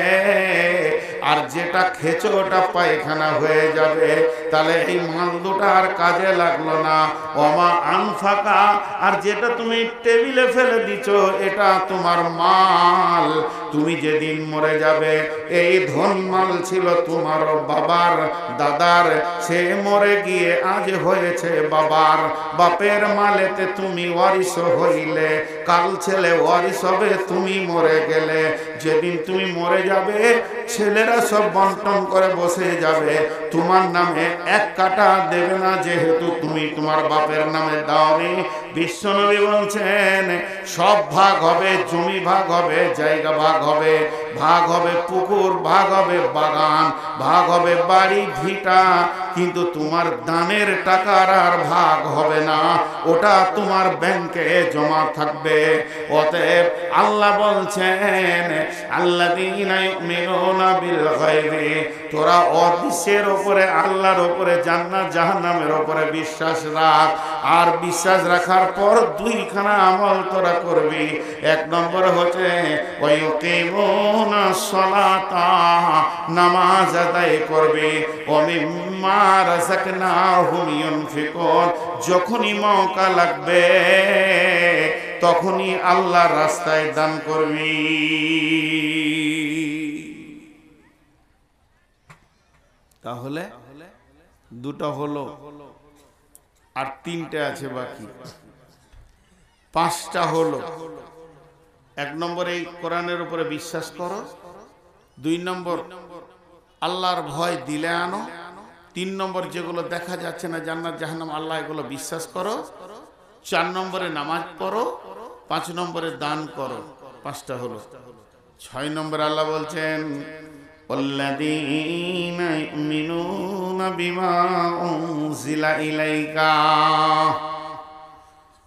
আর যেটা খেছো ওটা পায়খানা হয়ে যাবে। তাহলে এই মাল দুটো আর কাজে লাগলো না। অমা আনফাকা, আর যেটা তুমি টেবিলে ফেলে দিছো এটা তোমার মাল। তুমি যেদিন মরে যাবে, এই ধন মাল ছিল তোমার বাবার দাদার, সে মরে গিয়ে আজ হয়েছে বাবার। বাপের মালেতে তুমি ওয়ারিস হইলে, কাল ছেলে ওয়ারিস হবে, তুমি মরে গেলে। যেদিন তুমি মরে যাবে, ছেলেরা সব বন্টন করে বসে যাবে, তোমার নামে এক কাটা দেবে না, যেহেতু তুমি তোমার বাপের নামে দাওনি। বিশ্বনবী বলছেন সব ভাগ হবে, জমি ভাগ হবে, জায়গা ভাগ হবে, ভাগ হবে পুকুর, ভাগ হবে বাগান, ভাগ হবে বাড়ি ভিটা, কিন্তু তোমার দানের টাকার আর ভাগ হবে না, ওটা তোমার ব্যাংকে জমা থাকবে। অতএব আল্লাহ বলছেন আল্লাযীনা ইউমিনুনা বিল গায়বি, তোরা অদৃশ্যের উপরে, আল্লাহর উপরে, জান্নাত জাহান্নামের উপরে বিশ্বাস রাখ। আর বিশ্বাস রাখার পর দুইখানা আমল তোরা করবি। এক নম্বর হচ্ছে ওয়ায়ুকিমুনাস সালাতা, নামাজ আদায় করবি। ওয়া মিম্মা রাযাকনাহুম ইউনফিকুন, যখনই মওকা লাগবে তখনই আল্লাহর রাস্তায় দান করবি। তাহলে দুটো হলো, আর তিনটে আছে বাকি, পাঁচটা হলো। এক নম্বর এই কোরআনের উপরে বিশ্বাস করো, দুই নম্বর আল্লাহর ভয় দিলে আনো, তিন নম্বর যেগুলো দেখা যাচ্ছে না জান্নাত জাহান্নাম আল্লাহ, এগুলো বিশ্বাস করো, চার নম্বরে নামাজ পড়ো, পাঁচ নম্বরে দান করো। পাঁচটা হলো। ছয় নম্বরে আল্লাহ বলছেন ওয়াল্লাযীনা ইউমিনুনা বিমা উনজিলা ইলাইকা,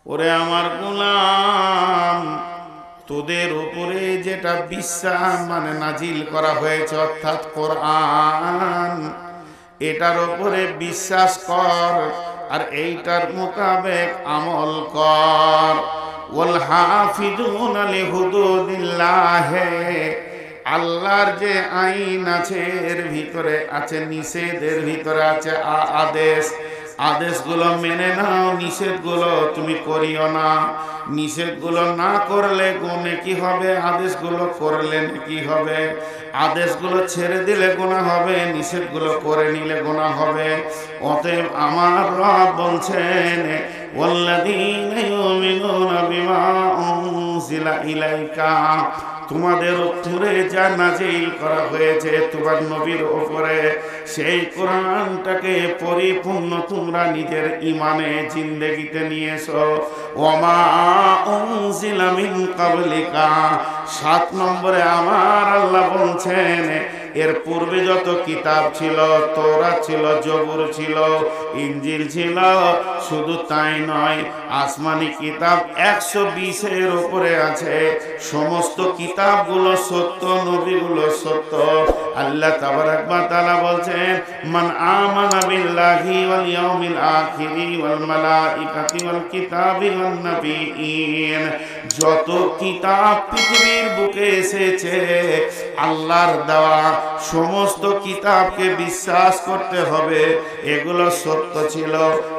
ওরে আমার গোলাম, তোদের উপরে যেটা বিশ্বাস মানে নাজিল করা হয়েছে অর্থাৎ কোরআন, এটার উপরে বিশ্বাস কর আর এইটার মোতাবেক আমল কর। ওয়াল হাফিজুনা লিহুদুদিল্লাহ, আল্লাহর যে আইন আছে এর ভিতরে আছে নিষেধ, এর ভিতরে আছে আদেশ। আদেশগুলো মেনে নাও, নিষেধগুলো তুমি করিও না। নিষেধগুলো না করলে গুনাহ কি হবে, আদেশগুলো করলে কি হবে। আদেশগুলো ছেড়ে দিলে গুনাহ হবে, নিষেধগুলো করে নিলে গুনাহ হবে। অতএব আমার রব বলছেন ওয়াল্লাযীনা ইউমিনুনা বিমা উনজিলা ইলাইকা, তোমাদের উপরে যা নাজিল করা হয়েছে তোমার নবীর উপরে, সেই কোরআনটাকে পরিপূর্ণ তোমরা নিজের ইমানে জিন্দেগিতে নিয়ে এসো। ওয়ামা উনজিলা মিন ক্বাবলিকা, 7 নম্বরে আমার আল্লাহ বলছেন এর পূর্বে যত কিতাব ছিল, তওরাত ছিল, জবুর ছিল, ইনজিল ছিল, শুধু তাই নয় আসমানি কিতাব 120-এর উপরে আছে। সমস্ত কিতাবগুলো সত্য, নবীগুলো সত্য। আল্লাহ তাবারাক ওয়া তাআলা বলছেন মান আমানা বিল্লাহি ওয়াল ইয়াউমিল আখিরি ওয়াল মালাইকাতি ওয়াল কিতাবি ওয়ান নাবিয়িন, যত কিতাব পৃথিবীর বুকে এসেছে আল্লাহর দেওয়া, সমস্ত কিতাবকে বিশ্বাস করতে হবে, এগুলো সত্য ছিল,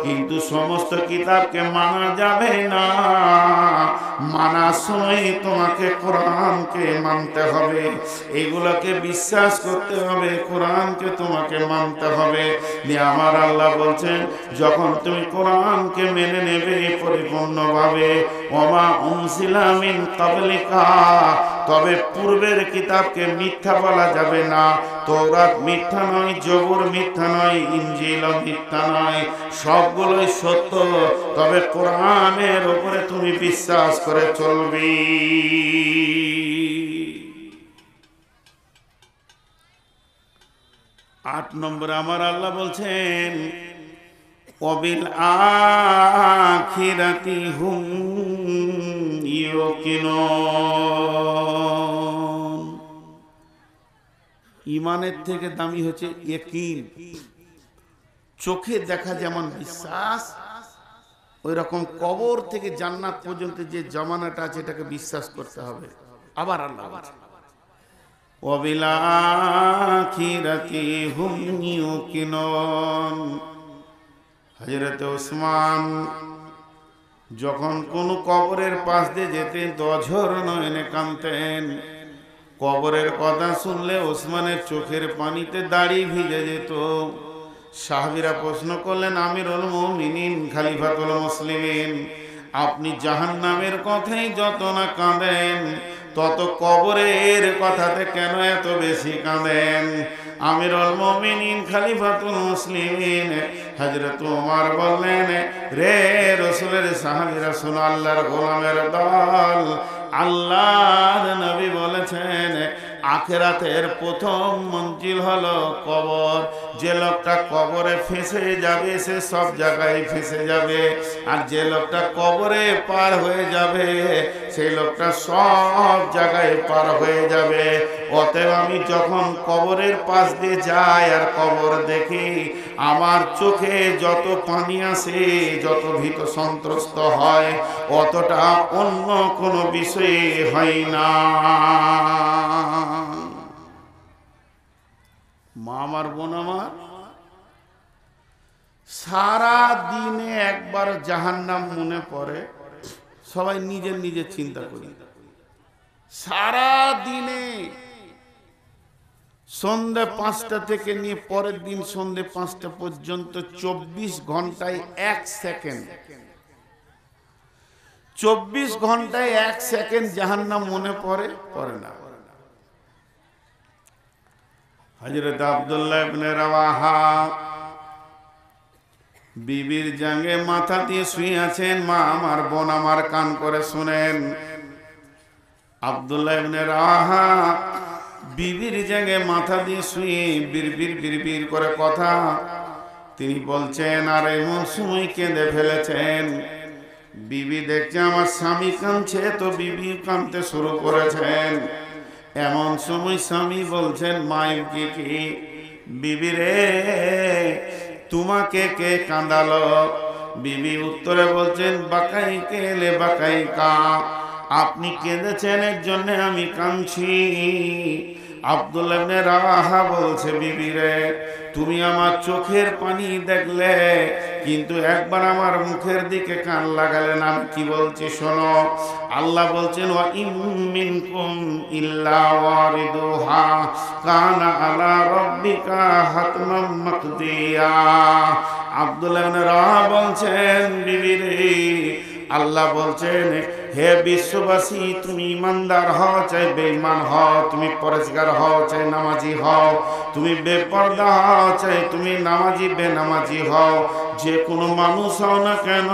কিন্তু সমস্ত কিতাবকে মানা যাবে না। মানার সময় তোমাকে কোরআনকে মানতে হবে, এগুলোকে বিশ্বাস করতে হবে, কোরআনকে তোমাকে মানতে হবে। আমার আল্লাহ বলছেন, যখন তুমি কোরআনকে মেনে নেবে পরিপূর্ণভাবে, ওমা উনজিলা মিন ক্বাবলিকা, তবে পূর্বের কিতাবকে মিথ্যা বলা যাবে না। তৌরাত মিথ্যা নয়, জবুর মিথ্যা নয়, ইনজিল মিথ্যা নয়, সবগুলোই সত্য, তবে কোরআনের উপরে তুমি বিশ্বাস করে চলবি। 8 নম্বরে আমার আল্লাহ বলছেন, ওয়াবিল আখিরাতি হুম ইউকিনুন। ইমানের থেকে দামি হচ্ছে ইয়াকিন। চোখে দেখা যেমন বিশ্বাস, ওই রকম কবর থেকে জান্নাত পর্যন্ত যে জামানাটা আছে এটাকে বিশ্বাস করতে হবে। আবার আল্লাহ বলছেন, ওয়াবিল আখিরাতি হুম ইউকিনুন। হযরত ওসমান যখন কোন কবরের পাশ দিয়ে যেতেন তো অঝর নয়নে কাঁদতেন। কবরের কথা শুনলে ওসমানের চোখের পানিতে দাড়ি ভিজে যেত। সাহাবীরা প্রশ্ন করলেন, আমিরুল মুমিনিন খলিফাতুল মুসলিমিন, আপনি জাহান্নামের কথাই যত না কাঁদেন, তত কবরের কথাতে কেন এত বেশি কাঁদেন? আমিরুল মুমিনিন খলিফাতুল মুসলিমিন হযরত ওমর বললেন, রে রাসূলের সাহাবীরা শোনো, আল্লাহর গোলামের দল, আল্লাহর নবী বলেছেন আখিরাতের প্রথম মঞ্জিল হলো কবর। যে লোকটা কবরে ফেঁসে যাবে সে সব জায়গায় ফেঁসে যাবে, আর যে লোকটা কবরে পার হয়ে যাবে সেই লোকটা সব জায়গায় পার হয়ে যাবে। অতএব আমি যখন কবরের পাশ দিয়ে যাই আর কবর দেখি, আমার চোখে যত পানি আসে, যত ভীত সন্ত্রস্ত হয়, অতটা অন্য কোনো বিষয়ে হয় না। মা আমার, বোন আমার, সারা দিনে একবার জাহান্নাম মনে পড়ে, সবাই নিজের নিজের চিন্তা করি। সারা দিনে সন্ধ্যে 5টা থেকে নিয়ে পরের দিন সন্ধ্যে 5টা পর্যন্ত 24 ঘন্টায় 1 সেকেন্ড, 24 ঘন্টায় 1 সেকেন্ড জাহান্নাম মনে পড়ে না। হযরত আব্দুল্লাহ ইবনে রাওয়াহা বিবির জাঙ্গে মাথা দিয়ে শুয়ে আছেন। মা আমার, বোন আমার, কান করে শুনেন। আব্দুল্লাহ ইবনে রাওয়াহা বিবির জাঙ্গে মাথা দিয়ে শুয়ে বিড়বিড় করে কথা তিনি বলছেন, আর এমন সময় কেঁদে ফেলেছেন। বিবি দেখছে আমার স্বামী কাঁদছে, তো বিবি কাঁদতে শুরু করেছেন। এমন সময় স্বামী বলছেন, মাইকে কি? বিবি রে, তোমাকে কে কাঁদালো? বিবি উত্তরে বলছেন, বাকাই কেলে বাকাই কা, আপনি কেঁদেছেন এর জন্য আমি কাঁদছি। আব্দুল্লাহ ইবনে রাওয়াহা বলছে, বিবি রে, তুমি আমার চোখের পানি দেখলে, কিন্তু একবার আমার মুখের দিকে কান লাগালে না। আমি কি বলছি শোনো। আল্লাহ বলছেন, ওয়া ইম মিনকুম ইল্লা ওয়ারিদুহা কানা আলা রাব্বিকা হাতমান মাকদিয়া। আব্দুল্লাহ ইবনে রাওয়াহা বলছেন, বিবি রে, আল্লাহ বলছেন, হে বিশ্ববাসী, তুমি ইমানদার হও চাই বেঈমান হও, তুমি পরেশগার হও চাই নামাজি হও, তুমি বেপরদা হও চাই তুমি নামাজি বেনামাজি হও, যে কোনো মানুষ হও না কেন,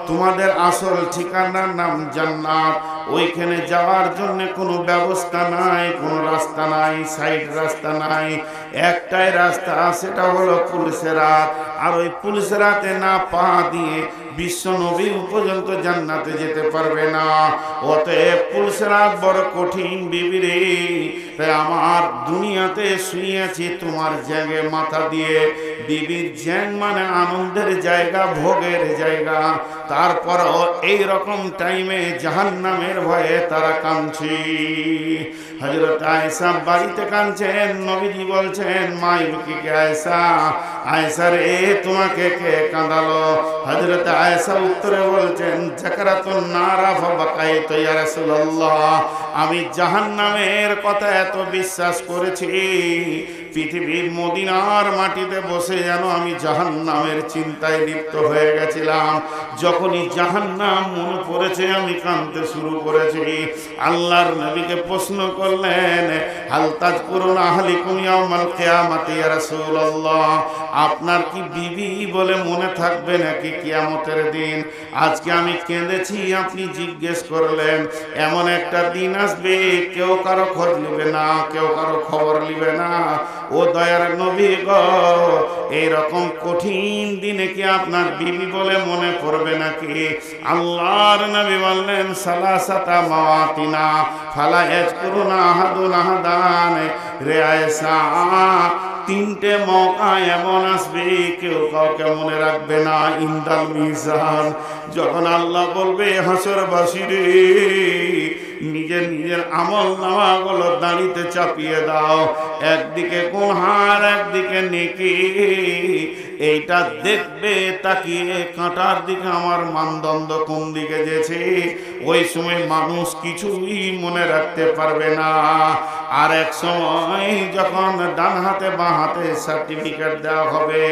তোমাদের আসল ঠিকানার নাম জান্নাত। ওইখানে যাওয়ার জন্য কোনো ব্যবস্থা নাই, কোনো রাস্তা নাই, সাইড রাস্তা নাই। একটাই রাস্তা, সেটা হলো পুলিশেরাত। আর ওই পুলিশেরাতে না পা দিয়ে বিশ্ব নবী পর্যন্ত জান্নাতে যেতে পারবে না। অতএব পুলিশেরাত বড় কঠিন। বিবি রে, তাই আমার দুনিয়াতে শুয়ে আছি তোমার জায়গায় মাথা দিয়ে, বিবির জ্যাং মানে আনন্দের জায়গা, ভোগের জায়গা, তারপরও এই রকম টাইমে জাহান্নামের ভয়ে তারা কাঁদছে। হযরত আয়েশা বাড়িতে কাঁদছেন, নবীজি বলছেন মা ইবকিকে আয়েশা, আয়েশা রে তোমাকে কে কাঁদালো? হযরত আয়েশা উত্তরে বলছেন যাকারাতুন নারা ফাবাকাইতু ইয়া রাসূলুল্লাহ, আমি জাহান্নামের কথা এত বিশ্বাস করেছি, পৃথিবীর মদিনার মাটিতে বসে যেন আমি জাহান্নামের চিন্তায় লিপ্ত হয়ে গেছিলাম। যখনই জাহান্নাম মনে পড়েছে আমি কাঁদতে শুরু করেছি। আল্লাহর নবীকে প্রশ্ন করলেন হাল তাযকুরুনা আহলিকুম ইয়াউমাল কিয়ামাতি ইয়া রাসূলুল্লাহ, আপনার কি বিবি বলে মনে থাকবে নাকি কিয়ামতের দিন? আজকে আমি কেঁদেছি, আপনি জিজ্ঞেস করলেন। এমন একটা দিন আসবে কেউ কারো খোঁজ নেবে না, কেউ কারো খবর নেবে না। ও দয়ার নবী গো, এইরকম কঠিন দিনে কি আপনার বিবি বলে মনে পড়বে নাকি? আল্লাহর নবী বললেন সালাসাতা মাওয়াতিনা ফালা ইয়াজকুরুনা আহাদুন আহাদান, রে আয়েশা তিনটে মৌকা এমন আসবে কেউ কাউকে মনে রাখবে না। ইনদাল মিজান, যখন আল্লাহ বলবে হাসরবাসী রে নিজের নিজের আমল নামাগুলো দাঁড়িতে চাপিয়ে দাও, একদিকে গুনহার একদিকে নেকি, এইটা দেখবে তাকিয়ে কাঁটার দিকে আমার মানদণ্ড কোন দিকে যেছে। ওই সময় মানুষ কিছুই মনে রাখতে পারবে না। আর এক সময় যখন ডান হাতে বাঁ হাতে সার্টিফিকেট দেওয়া হবে,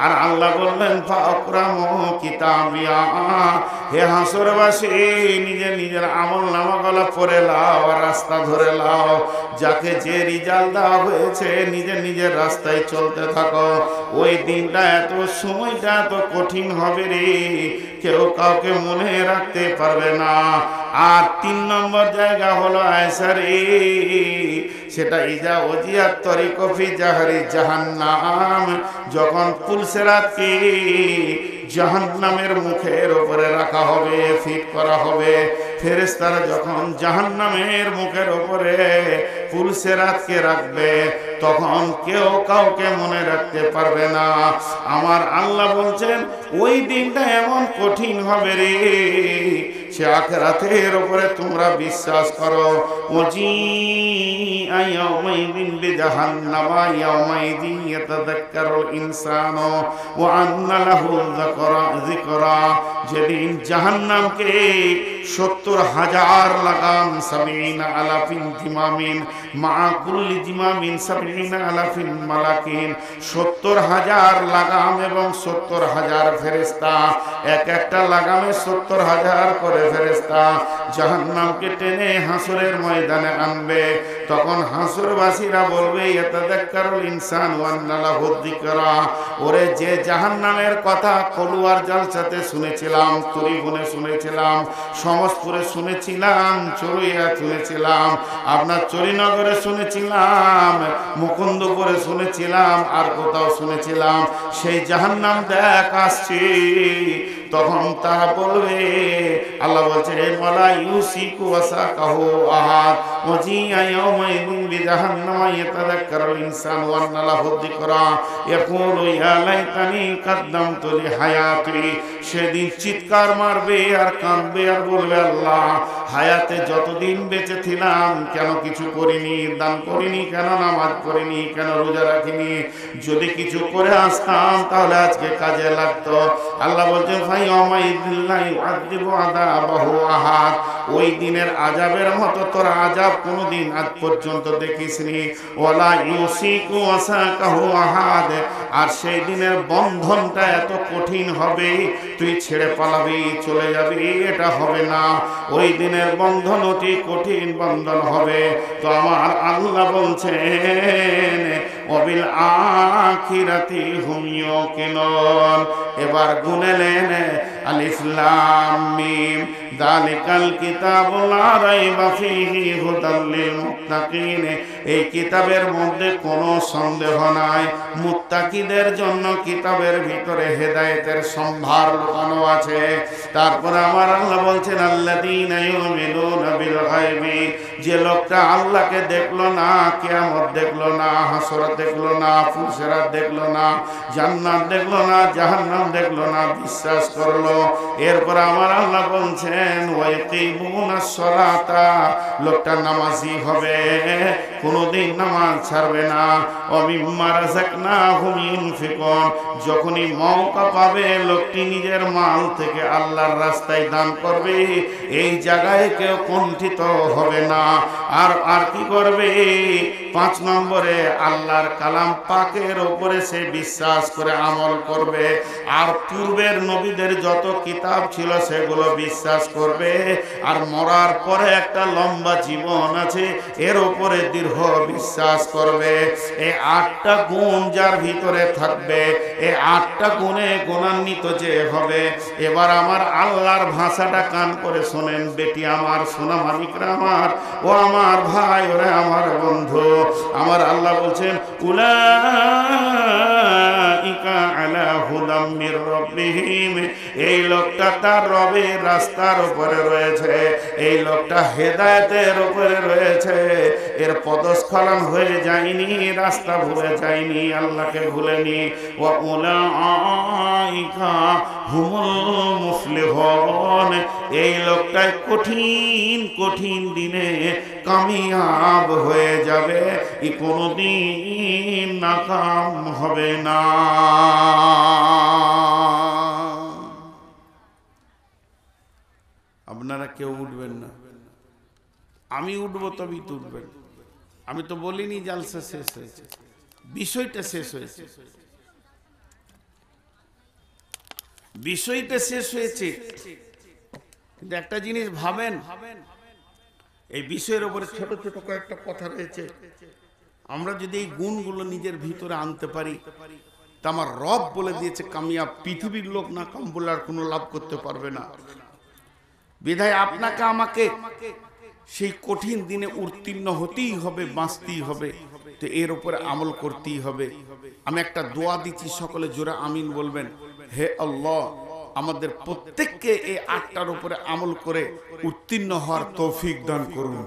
আর আল্লাহ বললেন ফাকরামু কিতাবিয়া, হে হাসরবাসী নিজের নিজের আমল নামাগুলো পড়ে লাও, রাস্তা ধরে লাও, যাকে যে রিজাল্ট দেওয়া হয়েছে নিজের নিজের রাস্তায় চলতে থাকো। ওই দিনটা এত সময়টা এত কঠিন হবে রে, কেউ কাউকে মনে রাখতে পারবে না। আর 3 নম্বর জায়গা হলো আয়েশা রে, সেটা ইজা ওজিয়াত তরিকু ফি জাহরি জাহান্নাম, যখন পুলসেরাতকে জাহান্নামের মুখের উপরে রাখা হবে, ফিট করা হবে, ফেরেশতারা যখন জাহান্নামের মুখের উপরে পুলসেরাতকে রাখবে তখন কেউ কাউকে মনে রাখতে পারবে না। আমার আল্লাহ বলছেন ওই দিনটা এমন কঠিন হবে রে, সে আখিরাতের উপরে তোমরা বিশ্বাস করো। ওজি আয়াউমাইদিন বিজাহান্নামা ইয়াউমাইদিন ইয়াতাযাক্কারুল ইনসানু ওয়া আন্না লাহু যিকরা, যেদিন জাহান্নামকে 70,000 লাগাম 70 আলাফিন জিমামিন মা কুল্লি জিমামিন 70 আলাফিন মালাকিন, 70,000 লাগাম এবং 70,000 ফেরেশতা, এক একটা লাগামে 70,000 করে ফেরেশতা জাহান্নামকে টেনে হাসরের ময়দানে আনবে। তখন হাসরবাসীরা বলবে ইয়াতাযাক্কারুল ইনসান ওয়া আন্না লাহু যিকরা, ওরে যে জাহান্নামের কথা কলুয়ার জালসাতে শুনেছিলাম, তরিগুনে শুনেছিলাম, সমসপুরে শুনেছিলাম, চরুইয়া শুনেছিলাম, আপনার চরিনগরে শুনেছিলাম, মুকুন্দপুরে শুনেছিলাম, আর কোথাও শুনেছিলাম, সেই জাহান্নাম দেখ আসছে। তখন তারা বলবে, আল্লাহ বলছে মালা ইউসিকু ওয়াসাকাহু আহাদ ওয়াজিয়া ইয়াউমাইদিন বিজাহান্নামা ইয়াতাযাক্কারুল ইনসানু ওয়া আন্না লাহু যিকরা ইয়াকুলু ইয়া লাইতানি কাদ্দামতু লিহায়াতি, সেদিন চিৎকার মারবে আর কাঁদবে আর বলবে আল্লাহ হায়াতে যতদিন বেঁচে ছিলাম কেন কিছু করিনি, দান করিনি, কেন নামাজ পড়িনি, কেন রোজা রাখিনি, যদি কিছু করে আসতাম তাহলে আজকে কাজে লাগতো। আল্লাহ বলছেন ওই দিনের আযাবের মতো তোর আযাব কোনদিন আজ পর্যন্ত দেখিসনি। ওয়ালা ইউসিকু ওয়াসাকাহু আহাদ, আর সেই দিনের বন্ধনটা এত কঠিন হবে তুই ছেড়ে পালাবি চলে যাবি, এটা হবে না। ওই দিনের বন্ধন অতি কঠিন বন্ধন হবে। তো আমার আল্লাহ বলছেন ওয়াবিল আখিরাতি হুম ইউকিনুন, এবার গুনেলেন আলিফ লাম মিম যালিকাল কিতাবু লা রাইবা ফীহি হুদাল লিল মুত্তাকিন, এই কিতাবের মধ্যে কোনো সন্দেহ নাই, মুত্তাকিদের জন্য কিতাবের ভিতরে হেদায়েতের সম্ভার লুকানো আছে। তারপরে আমার আল্লাহ বলছেন আল্লাযীনা ইউমিনুনা বিল গায়বি, যে লোকটা আল্লাহকে দেখলো না, কিয়ামত দেখলো না, হাসরতে দেখলো না, ফুলসেরাত দেখলো না, জান্নাত দেখলো না, জাহান্নাম দেখলো না, বিশ্বাস করলো। এরপর আমার আল্লাহ বলছেন ওয়াকিমুনাস সালাতা, লোকটা নামাজি হবে, কোনোদিন নামাজ ছাড়বে না। ওমিম্মা রাযাকনাহুম ইউনফিকুন, যখনই মওকা পাবে লোকটি নিজের মাল থেকে আল্লাহর রাস্তায় দান করবে, এই জায়গায় কেউ কুণ্ঠিত হবে না। আর কি করবে? 5 নম্বরে আল্লাহর কালাম পাকের উপরে সে বিশ্বাস করে আমল করবে, আর পূর্বের নবীদের যত কিতাব ছিল সেগুলো বিশ্বাস করবে, আর মরার পরে একটা লম্বা জীবন আছে এর উপরে দৃঢ় বিশ্বাস করবে। এই 8টা গুণ যার ভিতরে থাকবে, এই 8টা গুণে গুণান্বিত যে হবে। এবার আমার আল্লাহর ভাষাটা কান করে শোনেন বেটি আমার, সোনা মালিকরা আমার, ও আমার ভাই, ওরে আমার বন্ধু। আমার আল্লাহ বলছেন উলাইকা আলা হুদাম মির রাব্বিহিম, এই লোকটা তার রবের রাস্তার উপরে রয়েছে, এই লোকটা হেদায়েতের উপরে রয়েছে, এর পদস্খলন হয়ে যায়নি, রাস্তা ভুলে যায়নি, আল্লাহকে ভুলেনি। ওয়া উলাইকা হুমুল মুফলিহুন, এই লোকটাই কঠিন কঠিন দিনে কামিয়াব হয়ে যাবে, ই কোনদিন নাকাম হবে না। আপনারা কেউ উঠবেন না, আমি উঠবো তবেই তো উঠবেন। আমি তো বলিনি জালসা শেষ হয়েছে, বিষয়টা শেষ হয়েছে, বিষয়টা শেষ হয়েছে। কিন্তু একটা জিনিস ভাবেন, এই বিষয়ের উপরে ছোট ছোট কয়েকটা কথা রয়েছে, আমরা যদি এই গুণগুলো নিজের ভিতরে আনতে পারি, তা আমার রব বলে দিয়েছে কামিয়াব পৃথিবীর লোক না কাম বলে আর কোনো লাভ করতে পারবে না। বিধায় আপনাকে আমাকে সেই কঠিন দিনে উত্তীর্ণ হতেই হবে, বাঁচতেই হবে, তো এর উপরে আমল করতেই হবে। আমি একটা দোয়া দিচ্ছি, সকলে জোরে আমিন বলবেন। হে আল্লাহ, আমাদের প্রত্যেককে এই 8টার উপরে আমল করে উত্তীর্ণ হওয়ার তৌফিক দান করুন।